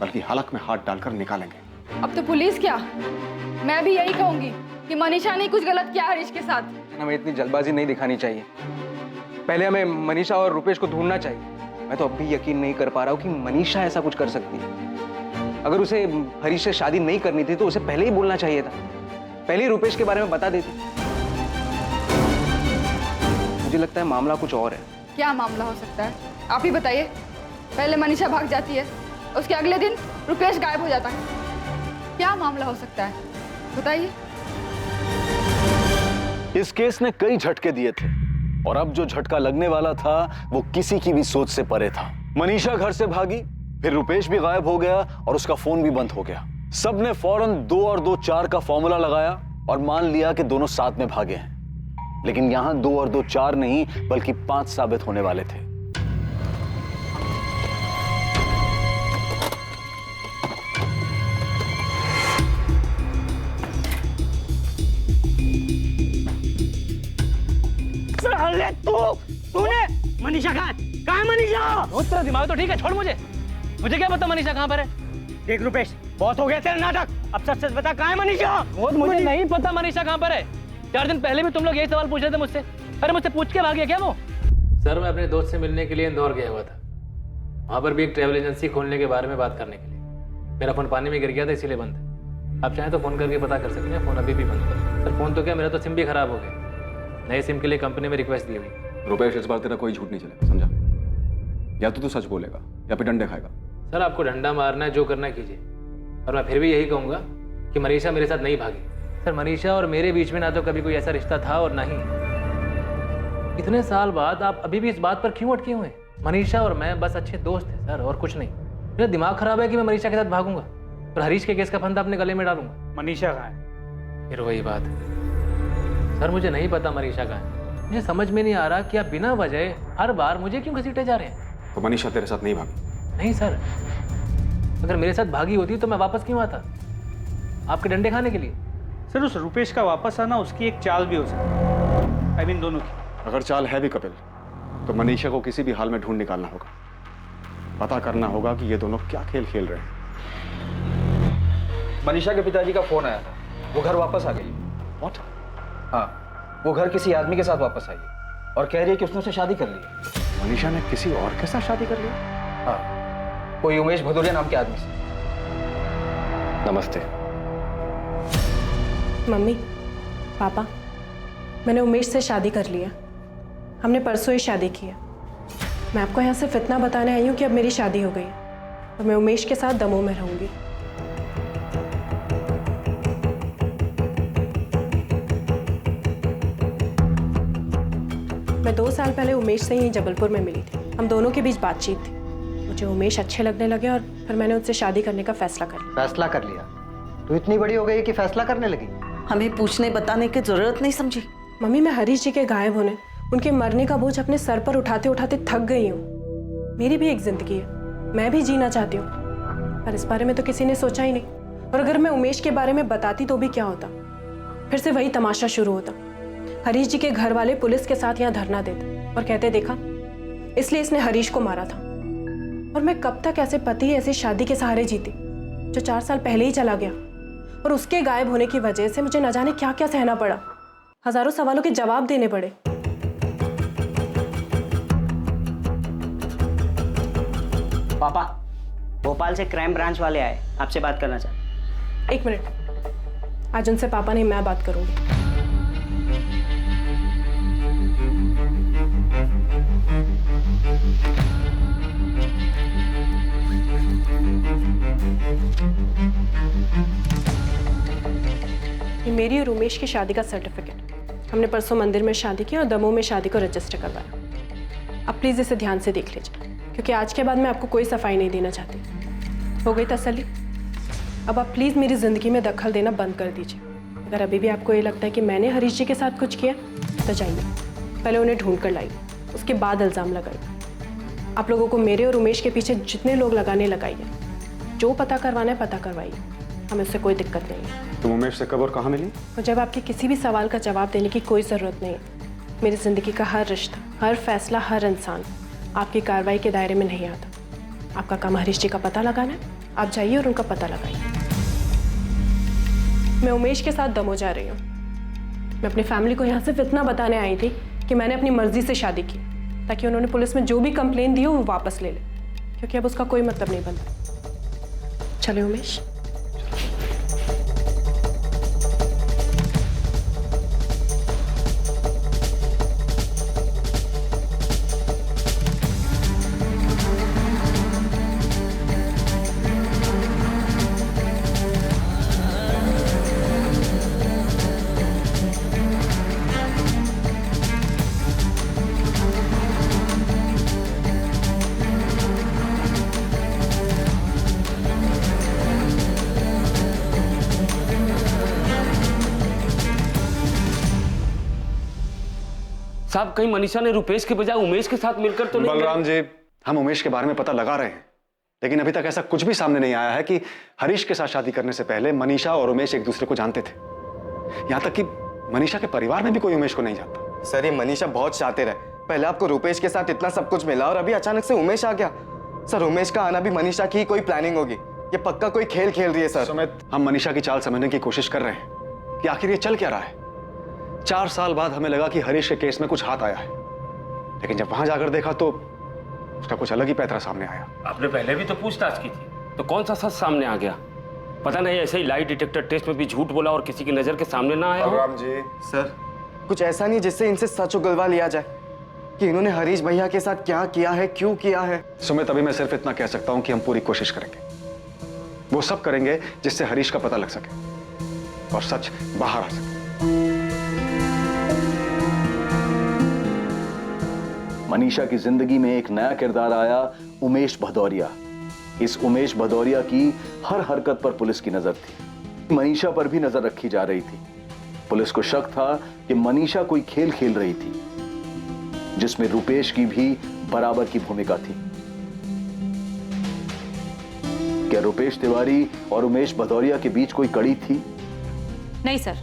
बल्कि हलक में हाथ डालकर निकालेंगे। अब तो पुलिस क्या, मैं भी यही कहूंगी कि मनीषा ने कुछ गलत किया हरीश के साथ। हमें इतनी जल्दबाजी नहीं दिखानी चाहिए। पहले हमें मनीषा और रुपेश को ढूंढना चाहिए। मैं तो अब भी यकीन नहीं कर पा रहा हूँ कि मनीषा ऐसा कुछ कर सकती है। अगर उसे हरीश से शादी नहीं करनी थी तो उसे पहले ही बोलना चाहिए था, पहले ही रुपेश के बारे में बता देती। मुझे लगता है मामला कुछ और है। क्या मामला हो सकता है, आप ही बताइए। पहले मनीषा भाग जाती है, उसके अगले दिन रुपेश गायब हो जाता है। क्या मामला हो सकता है, बताइए। इस केस ने कई झटके दिए थे और अब जो झटका लगने वाला था वो किसी की भी सोच से परे था। मनीषा घर से भागी, फिर रुपेश भी गायब हो गया और उसका फोन भी बंद हो गया। सबने फौरन 2 और 2 4 का फॉर्मूला लगाया और मान लिया कि दोनों साथ में भागे हैं। लेकिन यहां 2 और 2 4 नहीं बल्कि 5 साबित होने वाले थे। तूने मनीषा कहाँ है? मनीषा? तेरा दिमाग तो ठीक है, छोड़ मुझे क्या पता मनीषा कहाँ पर है। देख रुपेश, बहुत हो गया तेरा नाटक, अब सच सच बता कहाँ है मनीषा? मुझे नहीं पता मनीषा कहाँ पर है। 4 दिन पहले भी तुम लोग यही सवाल पूछ रहे थे मुझसे। अरे मुझसे पूछ के भाग गया क्या वो? सर, मैं अपने दोस्त से मिलने के लिए इंदौर गया हुआ था। वहाँ पर भी एक ट्रैवल एजेंसी खोलने के बारे में बात करने के लिए। मेरा फोन पानी में गिर गया था, इसीलिए बंद है। आप चाहें तो फोन करके पता कर सकते हैं, फोन अभी भी बंद है। सर फोन तो क्या, मेरा तो सिम भी खराब हो गया। नए सिम के लिए कंपनी में रिक्वेस्ट दी हुई। रुपेश, इस बार तेरा कोई झूठ नहीं चलेगा, समझा? या तो तू सच बोलेगा या फिर डंडे खाएगा। सर आपको डंडा मारना है, जो करना है कीजिए। और मैं फिर भी यही कहूँगा कि मनीषा मेरे साथ नहीं भागी। सर मनीषा और मेरे बीच में ना तो कभी कोई ऐसा रिश्ता था और ना ही। इतने साल बाद आप अभी भी इस बात पर क्यों अटके हुए हैं? मनीषा और मैं बस अच्छे दोस्त हैं सर, और कुछ नहीं। मेरा दिमाग खराब है कि मैं मनीषा के साथ भागूंगा और हरीश के केस का फंदा अपने गले में डालूंगा। मनीषा कहाँ है? फिर वही बात सर, मुझे नहीं पता मनीषा कहाँ है। मुझे समझ में नहीं आ रहा कि आप बिना वजह हर बार मुझे क्यों घसीटे जा रहे हैं। तो मनीषा तेरे साथ नहीं भागी? नहीं सर, अगर मेरे साथ भागी होती तो मैं वापस क्यों आता? आपके डंडे खाने के लिए? सर उस रुपेश का वापस आना उसकी एक चाल भी हो सकती है, I mean दोनों की। अगर चाल है भी कपिल, तो मनीषा को किसी भी हाल में ढूंढ निकालना होगा। पता करना होगा कि ये दोनों क्या खेल खेल रहे हैं। मनीषा के पिताजी का फोन आया था, वो घर वापस आ गई। What? हाँ, वो घर किसी आदमी के साथ वापस आई है और कह रही है कि उसने उससे शादी कर ली है। मनीषा ने किसी और के साथ शादी कर ली? हाँ, कोई उमेश भदौरिया नाम के आदमी से। नमस्ते। मम्मी, पापा, मैंने उमेश से शादी कर लिया। हमने परसों ही शादी की है। मैं आपको यहाँ सिर्फ इतना बताने आई हूँ कि अब मेरी शादी हो गई है और मैं उमेश के साथ दमोह में रहूँगी। मैं 2 साल पहले उमेश से ही जबलपुर में मिली थी। हम दोनों के बीच बातचीत थी। मुझे उमेश अच्छे लगने लगे और फिर मैंने उससे शादी करने का फैसला कर लिया। फैसला कर लिया? तू इतनी बड़ी हो गई कि फैसला करने लगी? हमें पूछने बताने की जरूरत नहीं समझी? मम्मी, मैं हरीश जी के गायब होने, उनके मरने का बोझ अपने सर पर उठाते उठाते थक गई हूँ। मेरी भी एक जिंदगी है, मैं भी जीना चाहती हूँ, पर इस बारे में तो किसी ने सोचा ही नहीं। और अगर मैं उमेश के बारे में बताती तो भी क्या होता? फिर से वही तमाशा शुरू होता। हरीश जी के घर वाले पुलिस के साथ यहाँ धरना देते और कहते, देखा, इसलिए इसने हरीश को मारा था। और मैं कब तक ऐसे पति ऐसी शादी के सहारे जीती जो 4 साल पहले ही चला गया, और उसके गायब होने की वजह से मुझे न जाने क्या क्या सहना पड़ा। हजारों सवालों के जवाब देने पड़े। पापा, भोपाल से क्राइम ब्रांच वाले आए, आपसे बात करना चाहते। 1 मिनट, आज उनसे पापा नहीं, मैं बात करूंगी। ये मेरी और उमेश की शादी का सर्टिफिकेट। हमने परसों मंदिर में शादी की और दमोह में शादी को रजिस्टर करवाया। अब प्लीज़ इसे ध्यान से देख लीजिए, क्योंकि आज के बाद मैं आपको कोई सफाई नहीं देना चाहती। हो गई तसल्ली? अब आप प्लीज़ मेरी ज़िंदगी में दखल देना बंद कर दीजिए। अगर अभी भी आपको ये लगता है कि मैंने हरीश जी के साथ कुछ किया तो जाइए, पहले उन्हें ढूंढ कर लाइए, उसके बाद इल्ज़ाम लगाइए। आप लोगों को मेरे और उमेश के पीछे जितने लोग लगाने लगाइए, जो पता करवाना है पता करवाइए, हमें उससे कोई दिक्कत नहीं है। तुम उमेश से कब और कहाँ मिली? और जब आपके किसी भी सवाल का जवाब देने की कोई ज़रूरत नहीं है। मेरी ज़िंदगी का हर रिश्ता, हर फैसला, हर इंसान आपकी कार्रवाई के दायरे में नहीं आता। आपका काम हरीश जी का पता लगाना है, आप जाइए और उनका पता लगाइए। मैं उमेश के साथ दमोह जा रही हूँ। मैं अपनी फैमिली को यहाँ सिर्फ इतना बताने आई थी कि मैंने अपनी मर्जी से शादी की, ताकि उन्होंने पुलिस में जो भी कंप्लेन दी हो वो वापस ले ले, क्योंकि अब उसका कोई मतलब नहीं बनता। चले उमेश। साहब, कहीं मनीषा ने रुपेश के बजाय उमेश के साथ मिलकर तो नहीं? बलराम जी, हम उमेश के बारे में पता लगा रहे हैं, लेकिन अभी तक ऐसा कुछ भी सामने नहीं आया है कि हरीश के साथ शादी करने से पहले मनीषा और उमेश एक दूसरे को जानते थे। यहाँ तक कि मनीषा के परिवार में भी कोई उमेश को नहीं जानता। सर, ये मनीषा बहुत शातिर है। पहले आपको रुपेश के साथ इतना सब कुछ मिला और अभी अचानक से उमेश आ गया। सर, उमेश का आना भी मनीषा की कोई प्लानिंग होगी। ये पक्का कोई खेल खेल रही है सर। सुमित, हम मनीषा की चाल समझने की कोशिश कर रहे हैं कि आखिर ये चल क्या रहा है। 4 साल बाद हमें लगा कि हरीश के केस में कुछ हाथ आया है, लेकिन जब वहां जाकर देखा तो उसका कुछ अलग ही पैतरा सामने आया। आपने पहले भी तो पूछताछ की थी, तो कौन सा सच सामने आ गया? पता नहीं, ऐसे ही लाई डिटेक्टर टेस्ट में भी झूठ बोला और किसी की नजर के सामने ना आया। बलराम जी, सर, कुछ ऐसा नहीं जिससे इनसे सच उगलवा लिया जाए कि इन्होंने हरीश भैया के साथ क्या किया है, क्यों किया है। सुमित, अभी मैं सिर्फ इतना कह सकता हूं कि हम पूरी कोशिश करेंगे। वो सब करेंगे जिससे हरीश का पता लग सके और सच बाहर आ सके। मनीषा की जिंदगी में एक नया किरदार आया, उमेश भदौरिया। इस उमेश भदौरिया की हर हरकत पर पुलिस की नजर थी। मनीषा पर भी नजर रखी जा रही थी। पुलिस को शक था कि मनीषा कोई खेल खेल रही थी, जिसमें रुपेश की भी बराबर की भूमिका थी। क्या रुपेश तिवारी और उमेश भदौरिया के बीच कोई कड़ी थी? नहीं सर,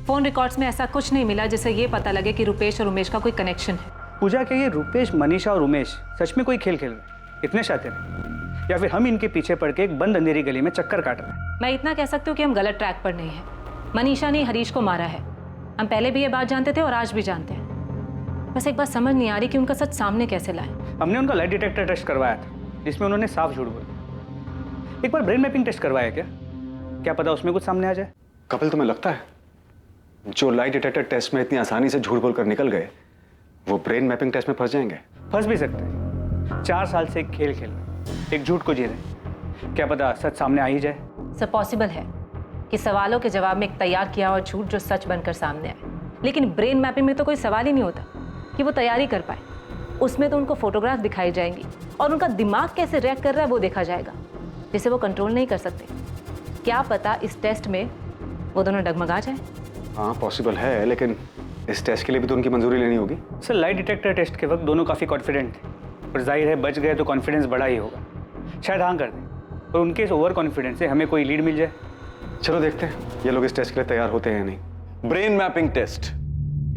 फोन रिकॉर्ड्स में ऐसा कुछ नहीं मिला जिससे ये पता लगे कि रुपेश और उमेश का कोई कनेक्शन है। पूजा के ये रुपेश, मनीषा और उमेश सच में कोई खेल खेल रहे, इतने शातिर हैं, या फिर हम इनके पीछे पड़ के एक बंद अंधेरी गली में चक्कर काट रहे हैं? मैं इतना कह सकती हूँ कि हम गलत ट्रैक पर नहीं हैं। मनीषा ने हरीश को मारा है, हम पहले भी ये बात जानते थे और आज भी जानते हैं। बस एक बात समझ नहीं आ रही कि उनका सच सामने कैसे लाए। हमने उनका लाइट डिटेक्टर टेस्ट करवाया था जिसमें उन्होंने साफ झूठ बोला। एक बार ब्रेन मैपिंग टेस्ट करवाया क्या पता उसमें कुछ सामने आ जाए। कपिल, तुम्हें लगता है जो लाइट डिटेक्टर टेस्ट में इतनी आसानी से झूठ बोलकर निकल गए वो ब्रेन मैपिंग टेस्ट में फंस जाएंगे? फंस भी सकते हैं। 4 साल से एक खेल खेल रहे, एक झूठ को जी रहे, क्या पता सच सामने आ ही जाए। सब पॉसिबल है कि सवालों के जवाब में एक तैयार किया हुआ झूठ जो सच बनकर सामने आए, लेकिन ब्रेन मैपिंग में तो कोई सवाल ही नहीं होता कि वो तैयारी कर पाए। उसमें तो उनको फोटोग्राफ दिखाई जाएंगी और उनका दिमाग कैसे रिएक्ट कर रहा है वो देखा जाएगा, जिसे वो कंट्रोल नहीं कर सकते। क्या पता इस टेस्ट में वो दोनों डगमगा जाए। हाँ, पॉसिबल है, लेकिन इस टेस्ट के लिए भी तो उनकी मंजूरी लेनी होगी। सर, लाइट डिटेक्टर टेस्ट के वक्त दोनों काफ़ी कॉन्फिडेंट थे और जाहिर है बच गए तो कॉन्फिडेंस बढ़ा ही होगा। शायद हाँ कर दें और उनके इस ओवर कॉन्फिडेंस से हमें कोई लीड मिल जाए। चलो देखते हैं ये लोग इस टेस्ट के लिए तैयार होते हैं या नहीं। ब्रेन मैपिंग टेस्ट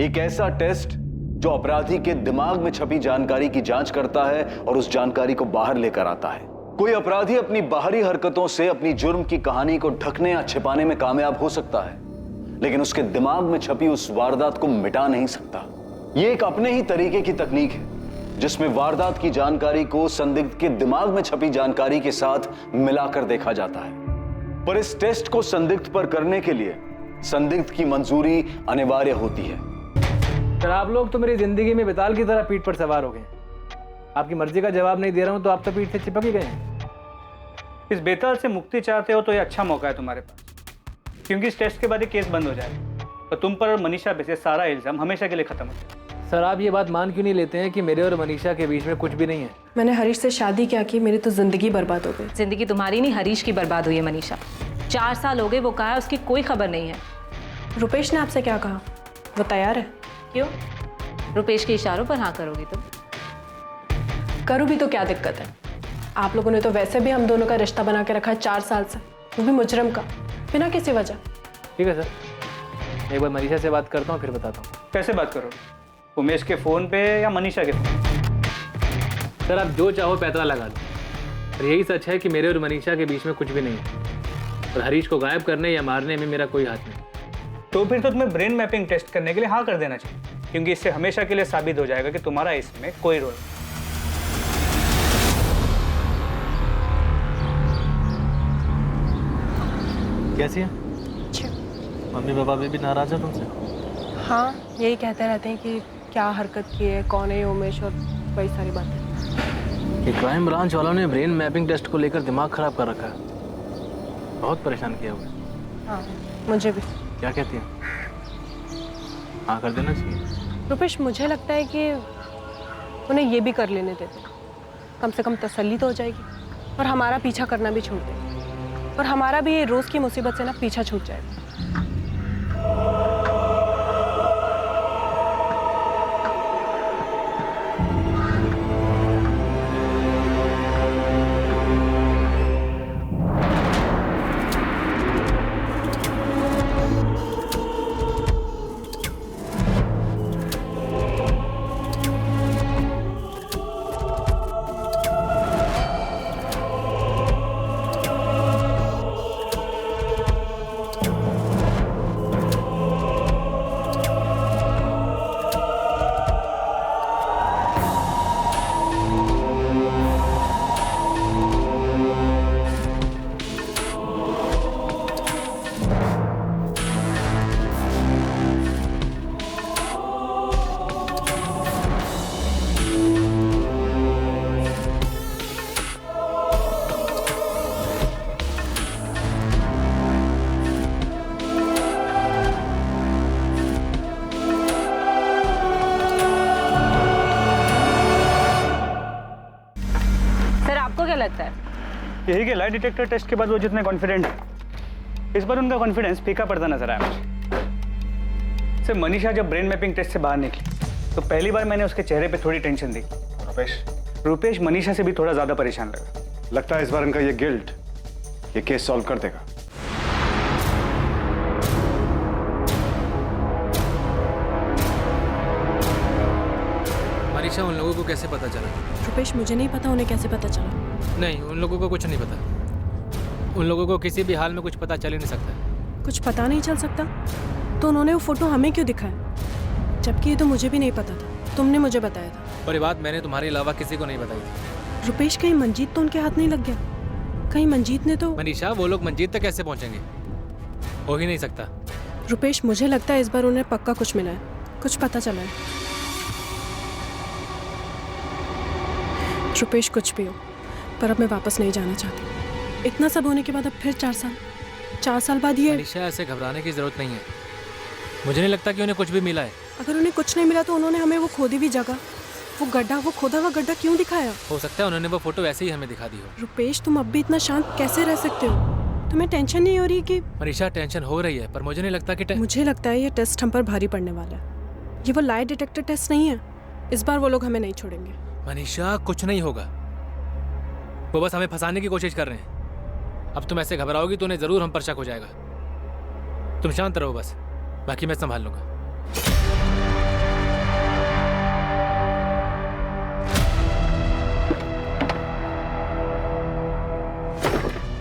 एक ऐसा टेस्ट जो अपराधी के दिमाग में छपी जानकारी की जांच करता है और उस जानकारी को बाहर लेकर आता है। कोई अपराधी अपनी बाहरी हरकतों से अपनी जुर्म की कहानी को ढकने या छिपाने में कामयाब हो सकता है, लेकिन उसके दिमाग में छपी उस वारदात को मिटा नहीं सकता। यह एक अपने ही तरीके की तकनीक है जिसमें वारदात की जानकारी को संदिग्ध के दिमाग में छपी जानकारी के साथ मिलाकर देखा जाता है। पर इस टेस्ट को संदिग्ध पर करने के लिए संदिग्ध की मंजूरी अनिवार्य होती है। सर, आप लोग तो मेरी जिंदगी में बेताल की तरह पीठ पर सवार हो गए। आपकी मर्जी का जवाब नहीं दे रहा हूं तो आप तो पीठ से चिपक ही गए हैं। इस बेताल से मुक्ति चाहते हो तो ये अच्छा मौका है तुम्हारे पास, क्योंकि इस टेस्ट के बाद ये केस बंद हो जाएगा और तुम पर और मनीषा पे से सारा इल्जाम हमेशा के लिए खत्म हो जाएगा। सर, आप ये बात मान क्यों नहीं लेते हैं कि मेरे और मनीषा के बीच में कुछ भी नहीं है? मैंने हरीश से शादी क्या की, मेरी तो जिंदगी बर्बाद हो गई। जिंदगी तुम्हारी नहीं, हरीश की बर्बाद हुई है मनीषा। 4 साल हो गए, वो कहा है उसकी कोई खबर नहीं है। रुपेश ने आपसे क्या कहा? वो तैयार है? क्यों? रुपेश के इशारों पर हाँ करोगी तुम? करूँ भी तो क्या दिक्कत है? आप लोगों ने तो वैसे भी हम दोनों का रिश्ता बना के रखा है 4 साल से, वो भी मुजरम का, बिना किसी वजह। ठीक है सर, एक बार मनीषा से बात करता हूँ फिर बताता हूँ। कैसे बात करोगे? उमेश के फ़ोन पे या मनीषा के फ़ोन? सर, आप जो चाहो पैतरा लगा दो, और यही सच है कि मेरे और मनीषा के बीच में कुछ भी नहीं है और हरीश को गायब करने या मारने में मेरा कोई हाथ नहीं। तो फिर तो तुम्हें ब्रेन मैपिंग टेस्ट करने के लिए हाँ कर देना चाहिए, क्योंकि इससे हमेशा के लिए साबित हो जाएगा कि तुम्हारा इसमें कोई रोल नहीं। कैसी है? मम्मी पापा भी नाराज है तुमसे? हाँ, यही कहते रहते हैं कि क्या हरकत की है, कौन है ये उमेश, और वही सारी बातें। ये क्राइम ब्रांच वालों ने ब्रेन मैपिंग टेस्ट को लेकर दिमाग खराब कर रखा है, बहुत परेशान किया हुआ। हाँ, मुझे भी। क्या कहती है? हाँ कर देना चाहिए। रुपेश, मुझे लगता है कि उन्हें ये भी कर लेने देते, कम से कम तसल्ली तो हो जाएगी और हमारा पीछा करना भी छोड़ देंगे और हमारा भी ये रोज़ की मुसीबत से ना पीछा छूट जाएगा। लगता है? यही कि लाइट डिटेक्टर टेस्ट के बाद वो जितने कॉन्फिडेंट है, इस बार उनका कॉन्फिडेंस फीका पड़ता नजर आया मुझे। सिर्फ मनीषा जब ब्रेन मैपिंग टेस्ट से बाहर निकली तो पहली बार मैंने उसके चेहरे पे थोड़ी टेंशन दी। रुपेश मनीषा से भी थोड़ा ज्यादा परेशान लगा। लगता है इस बार इनका ये गिल्ट ये केस सॉल्व कर देगा। मनीषा, उन लोगों को कैसे पता चला? रुपेश, मुझे नहीं पता उन्हें कैसे पता चला। नहीं, उन लोगों को कुछ नहीं पता। उन लोगों को किसी भी हाल में कुछ पता चल ही नहीं सकता। कुछ पता नहीं चल सकता तो उन्होंने वो फोटो हमें क्यों दिखाया? जबकि ये तो मुझे भी नहीं पता था, तुमने मुझे बताया था। और ये बात मैंने तुम्हारे अलावा किसी को नहीं बताई थी। रुपेश, कहीं मंजीत तो उनके हाथ नहीं लग गया? कहीं मंजीत ने तो... मनीषा, वो लोग मंजीत तक कैसे पहुंचेंगे? हो ही नहीं सकता। रुपेश, मुझे लगता है इस बार उन्हें पक्का कुछ मिला है, कुछ पता चला है। रुपेश, कुछ भी हो, पर अब मैं वापस नहीं जाना चाहती। इतना सब होने के बाद अब फिर 4 साल बाद ये... मनीषा, ऐसे घबराने की जरूरत नहीं है। मुझे नहीं लगता कि उन्हें कुछ भी मिला है। अगर उन्हें कुछ नहीं मिला तो उन्होंने हमें वो खोदी हुई जगह, वो गड्ढा, वो खोदा हुआ गड्ढा क्यों दिखाया? हो सकता है उन्होंने वो फोटो वैसे ही हमें दिखा दी हो। रुपेश, तुम अब भी इतना शांत कैसे रह सकते हो? तुम्हें टेंशन नहीं हो रही कि... मनीषा, टेंशन हो रही है, पर मुझे नहीं लगता कि मुझे लगता है ये टेस्ट हम पर भारी पड़ने वाला है। ये वो लाई डिटेक्टर टेस्ट नहीं है। इस बार वो लोग हमें नहीं छोड़ेंगे। मनीषा, कुछ नहीं होगा। वो बस हमें फंसाने की कोशिश कर रहे हैं। अब तुम ऐसे घबराओगी तो उन्हें जरूर हम पर शक हो जाएगा। तुम शांत रहो बस, बाकी मैं संभाल लूंगा।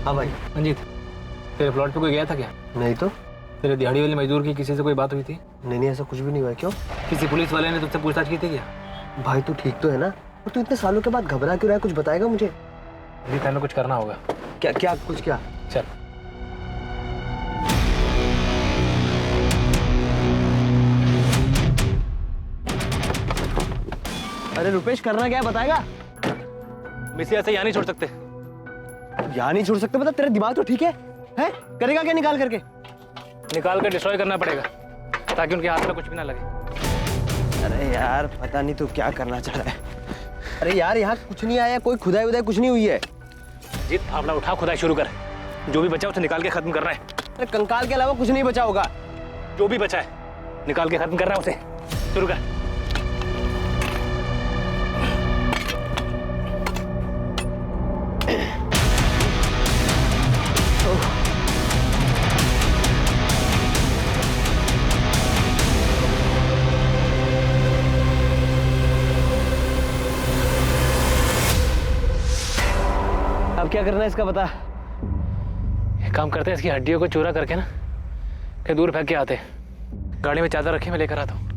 हाँ भाई। मंजीत, तेरे प्लॉट पे कोई गया था क्या? नहीं तो। तेरे दिहाड़ी वाले मजदूर की किसी से कोई बात हुई थी? नहीं, ऐसा कुछ भी नहीं हुआ। क्यों? किसी पुलिस वाले ने तुझसे पूछताछ की थी क्या? भाई तू ठीक तो है ना? और तू इतने सालों के बाद घबरा क्यों रहा है? कुछ बताएगा मुझे? मंजीत, हमें कुछ करना होगा। क्या क्या कुछ क्या? चल। अरे रुपेश, करना क्या है बताएगा? मिसी, ऐसे यहाँ नहीं छोड़ सकते। यहाँ नहीं छोड़ सकते मतलब? तेरा दिमाग तो ठीक है? करेगा क्या निकाल करके? निकाल कर डिस्ट्रॉय करना पड़ेगा ताकि उनके हाथ में कुछ भी ना लगे। अरे यार, पता नहीं तू क्या करना चाह रहा है। अरे यार, यहाँ कुछ नहीं आया, कोई खुदाई वुदाई कुछ नहीं हुई है। जीत, फावड़ा उठा, खुदाई शुरू कर। जो भी बचा उसे निकाल के खत्म करना है। अरे कंकाल के अलावा कुछ नहीं बचा होगा। जो भी बचा है निकाल के खत्म करना है, उसे शुरू कर। अब क्या करना है इसका बता। एक काम करते हैं, इसकी हड्डियों को चूरा करके ना कहीं दूर फेंक के आते। गाड़ी में चादर रखी, मैं लेकर आता हूँ।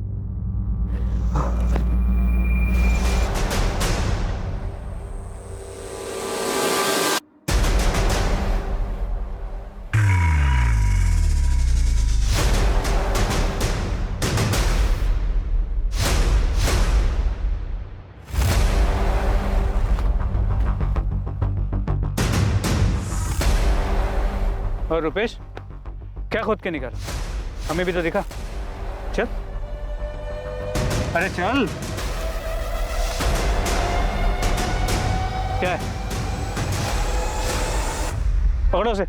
और रुपेश, क्या खोद के निकाला? हमें भी तो दिखा। चल, अरे चल। क्या है? पकड़ो उसे।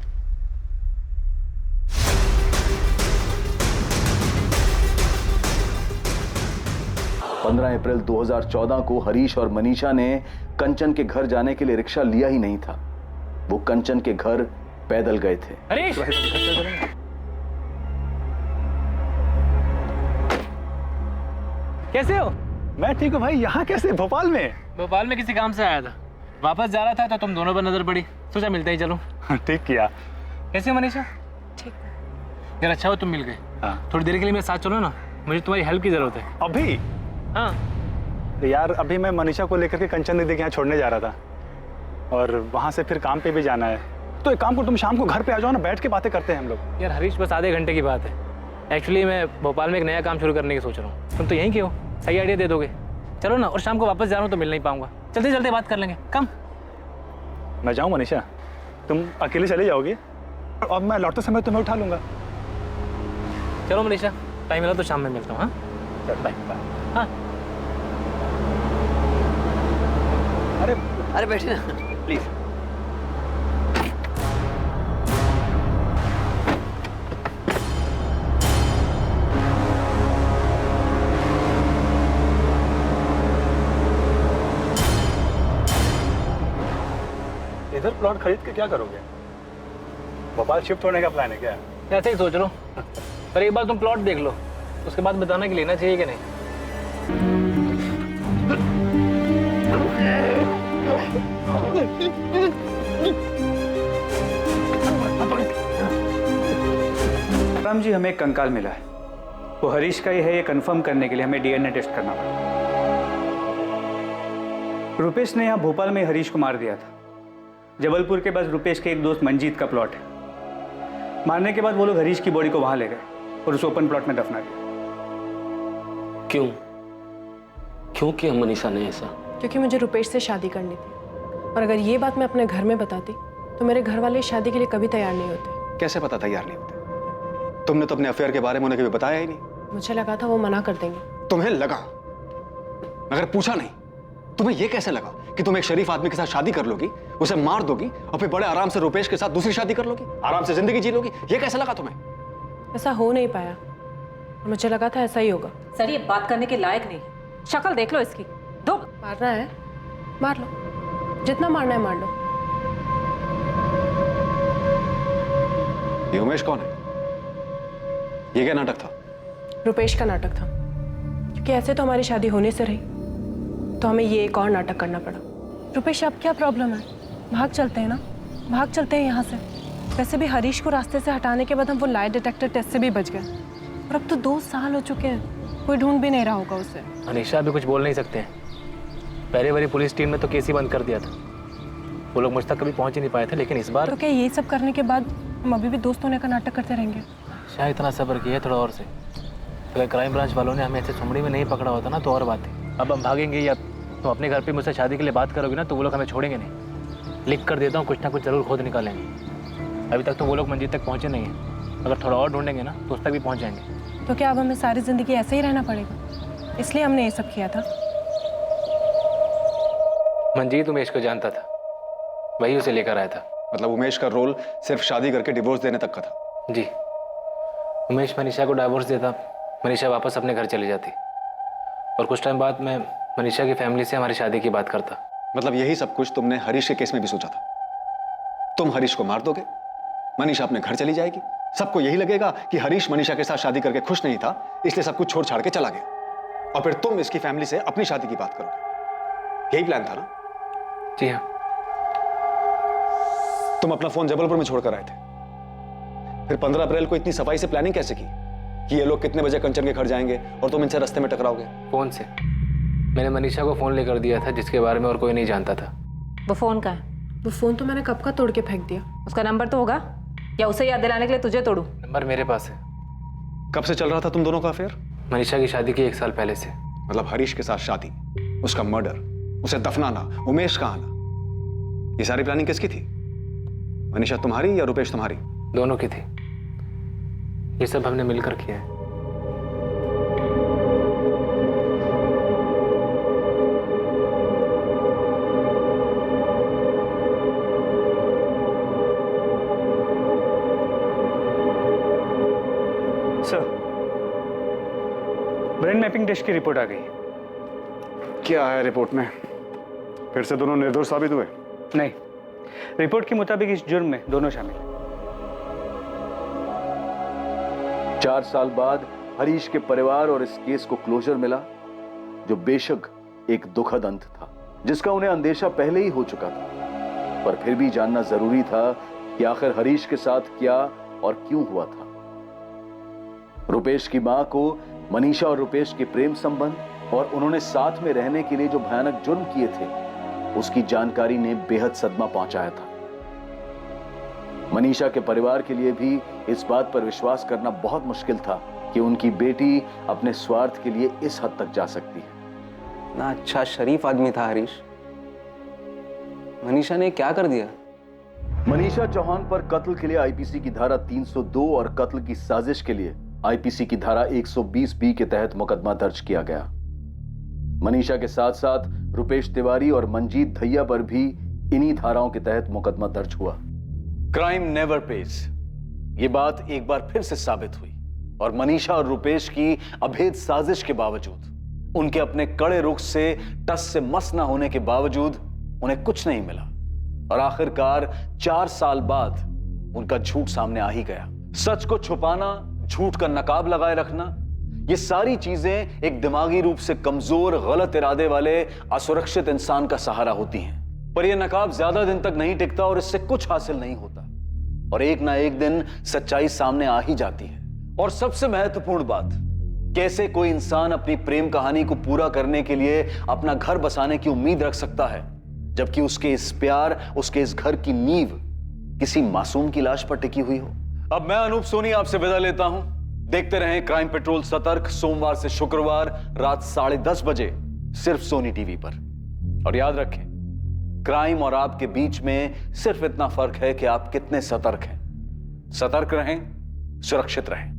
15 अप्रैल 2014 को हरीश और मनीषा ने कंचन के घर जाने के लिए रिक्शा लिया ही नहीं था। वो कंचन के घर पैदल गए थे। हरीश! कैसे हो? मैं ठीक हूँ भाई। यहाँ कैसे? भोपाल में? भोपाल में किसी काम से आया था, वापस जा रहा था तो तुम दोनों पर नजर पड़ी, सोचा मिलते ही चलो। ठीक किया। कैसे हो मनीषा? ठीक। यार अच्छा हो तुम मिल गए। हाँ। थोड़ी देर के लिए मेरे साथ चलो ना, मुझे तुम्हारी हेल्प की जरूरत है। अभी? हाँ यार, अभी मैं मनीषा को लेकर के कंचन दीदी के यहाँ छोड़ने जा रहा था और वहाँ से फिर काम पे भी जाना है। तो एक काम करो, तुम शाम को घर पे आ जाओ ना, बैठ के बातें करते हैं हम लोग। यार हरीश, बस आधे घंटे की बात है। एक्चुअली मैं भोपाल में एक नया काम शुरू करने की सोच रहा हूँ। तुम तो यहीं के हो, सही आइडिया दे दोगे। चलो ना, और शाम को वापस जा रहा हूँ तो मिल नहीं पाऊंगा। चलते चलते बात कर लेंगे। कम मैं जाऊँ मनीषा? तुम अकेले चले जाओगे और मैं लौटते समय तुम्हें उठा लूंगा। चलो मनीषा, टाइम मिला तो शाम में मिलता हूँ। हाँ बाय बाय। हाँ अरे बैठे ना प्लीज। इधर प्लॉट खरीद के क्या करोगे? भोपाल शिफ्ट होने का प्लान है क्या? ऐसे ही सोच रहा हूँ, पर एक बार तुम प्लॉट देख लो, उसके बाद बताना कि लेना चाहिए कि नहीं। राम जी, हमें एक कंकाल मिला है, वो हरीश का ही है, ये कंफर्म करने के लिए हमें डीएनए टेस्ट करना पड़ा। रुपेश ने यहाँ भोपाल में हरीश को मार दिया था। जबलपुर के पास रुपेश के एक दोस्त मंजीत का प्लॉट है। मारने के बाद वो लोग हरीश की बॉडी को वहां ले गए और उस ओपन प्लॉट में दफना दिया। क्यों क्यों किया मनीषा ने ऐसा? क्योंकि मुझे रुपेश से शादी करनी थी, और अगर ये बात मैं अपने घर में बताती तो मेरे घर वाले इस शादी के लिए कभी तैयार नहीं होते। कैसे पता तैयार नहीं होते? तुमने तो अपने अफेयर के बारे में उन्हें कभी बताया ही नहीं। मुझे लगा था वो मना कर देंगे। तुम्हें लगा? मगर पूछा नहीं। तुम्हें यह कैसे लगा कि तुम एक शरीफ आदमी के साथ शादी कर लोगी, उसे मार दोगी और फिर बड़े आराम से रुपेश के साथ दूसरी शादी कर लोगी, आराम से जिंदगी जी लोगी? ये कैसे लगा तुम्हें? ऐसा हो नहीं पाया, मुझे लगा था ऐसा ही होगा। सर ये बात करने के लायक नहीं, शक्ल देख लो इसकी। दो मारना है मार लो, जितना मारना है मार लो। ये उमेश कौन है? ये क्या नाटक था? रुपेश का नाटक था, क्योंकि ऐसे तो हमारी शादी होने से रही, तो हमें ये एक और नाटक करना पड़ा। रुपेश अब क्या प्रॉब्लम है? भाग चलते हैं ना, भाग चलते हैं यहाँ से। वैसे भी हरीश को रास्ते से हटाने के बाद हम वो लाई डिटेक्टर टेस्ट से भी बच गए, और अब तो 2 साल हो चुके हैं, कोई ढूंढ भी नहीं रहा होगा उसे। मनीषा भी कुछ बोल नहीं सकते हैं। पहले वाली पुलिस टीम ने तो केस ही बंद कर दिया था, वो लोग मुझ तक कभी पहुंच ही नहीं पाए थे, लेकिन इस बार तो क्या ये सब करने के बाद हम अभी भी दोस्त होने का नाटक करते रहेंगे? शायद इतना सब्र किया है थोड़ा और से। अगर क्राइम ब्रांच वालों ने हमें ऐसे सुमड़ी में नहीं पकड़ा होता ना तो और बात है। अब हम भागेंगे या तुम अपने घर पे मुझसे शादी के लिए बात करोगे ना तो वो लोग हमें छोड़ेंगे नहीं। लिख कर देता हूँ, कुछ ना कुछ जरूर खोद निकालेंगे। अभी तक तो वो लोग मंजिल तक पहुँचे नहीं हैं, अगर थोड़ा और ढूंढेंगे ना तो उस तक भी पहुँच जाएंगे। तो क्या अब हमें सारी जिंदगी ऐसे ही रहना पड़ेगा? इसलिए हमने ये सब किया था। मंजीत उमेश को जानता था, वही उसे लेकर आया था। मतलब उमेश का रोल सिर्फ शादी करके डिवोर्स देने तक का था? जी, उमेश मनीषा को डाइवोर्स देता, मनीषा वापस अपने घर चली जाती, और कुछ टाइम बाद मैं मनीषा की फैमिली से हमारी शादी की बात करता। मतलब यही सब कुछ तुमने हरीश के केस में भी सोचा था? तुम हरीश को मार दोगे, मनीषा अपने घर चली जाएगी, सबको यही लगेगा कि हरीश मनीषा के साथ शादी करके खुश नहीं था, इसलिए सब कुछ छोड़ छाड़ के चला गया, और फिर तुम इसकी फैमिली से अपनी शादी की बात करोगे। यही प्लान था ना? जी हाँ। तुम अपना फोन जबलपुर में छोड़कर आए थे, फिर 15 अप्रैल को इतनी सफाई से प्लानिंग कैसे की कि ये लोग कितने बजे कंचन के घर जाएंगे और तुम इनसे रास्ते में टकराओगे? फोन से मैंने मनीषा को फोन लेकर दिया था, जिसके बारे में और कोई नहीं जानता था। वो फोन का है? वो फोन तो मैंने कब का तोड़ के फेंक दिया। उसका नंबर तो होगा, या उसे याद दिलाने के लिए तुझे तोड़ू? नंबर मेरे पास है। कब से चल रहा था तुम दोनों का अफेयर? मनीषा की शादी के 1 साल पहले से। मतलब हरीश के साथ शादी, उसका मर्डर, उसे दफनाना, उमेश का आना, ये सारी प्लानिंग किसकी थी? मनीषा तुम्हारी या रुपेश तुम्हारी? दोनों की थी। ये सब हमने मिलकर किया है। सर, ब्रेन मैपिंग टेस्ट की रिपोर्ट आ गई। क्या है रिपोर्ट में? फिर से दोनों निर्दोष साबित हुए? नहीं, रिपोर्ट के मुताबिक इस जुर्म में दोनों शामिल हैं। 4 साल बाद हरीश के परिवार और इस केस को क्लोजर मिला, जो बेशक एक दुखद अंत था, जिसका उन्हें अंदेशा पहले ही हो चुका था, पर फिर भी जानना जरूरी था कि आखिर हरीश के साथ क्या और क्यों हुआ था। रुपेश की मां को मनीषा और रुपेश के प्रेम संबंध और उन्होंने साथ में रहने के लिए जो भयानक जुर्म किए थे, उसकी जानकारी ने बेहद सदमा पहुंचाया था। मनीषा के परिवार के लिए भी इस बात पर विश्वास करना बहुत मुश्किल था कि उनकी बेटी अपने स्वार्थ के लिए इस हद तक जा सकती है। ना अच्छा शरीफ आदमी था हरीश, मनीषा ने क्या कर दिया? मनीषा चौहान पर कत्ल के लिए आईपीसी की धारा 302 और कत्ल की साजिश के लिए आईपीसी की धारा 120 के तहत मुकदमा दर्ज किया गया। मनीषा के साथ साथ रुपेश तिवारी और मंजीत धैया पर भी इन्हीं धाराओं के तहत मुकदमा दर्ज हुआ। क्राइम नेवर पेज, ये बात एक बार फिर से साबित हुई, और मनीषा और रुपेश की अभेद साजिश के बावजूद, उनके अपने कड़े रुख से टस से मस न होने के बावजूद उन्हें कुछ नहीं मिला, और आखिरकार 4 साल बाद उनका झूठ सामने आ ही गया। सच को छुपाना, झूठ का नकाब लगाए रखना, ये सारी चीजें एक दिमागी रूप से कमजोर, गलत इरादे वाले असुरक्षित इंसान का सहारा होती हैं। पर यह नकाब ज्यादा दिन तक नहीं टिकता और इससे कुछ हासिल नहीं होता, और एक ना एक दिन सच्चाई सामने आ ही जाती है। और सबसे महत्वपूर्ण बात, कैसे कोई इंसान अपनी प्रेम कहानी को पूरा करने के लिए अपना घर बसाने की उम्मीद रख सकता है, जबकि उसके इस प्यार, उसके इस घर की नींव किसी मासूम की लाश पर टिकी हुई हो। अब मैं अनूप सोनी आपसे विदा लेता हूं। देखते रहें क्राइम पेट्रोल सतर्क, सोमवार से शुक्रवार रात 10:30 बजे सिर्फ सोनी टीवी पर। और याद रखें, क्राइम और आपके बीच में सिर्फ इतना फर्क है कि आप कितने सतर्क हैं। सतर्क रहें, सुरक्षित रहें।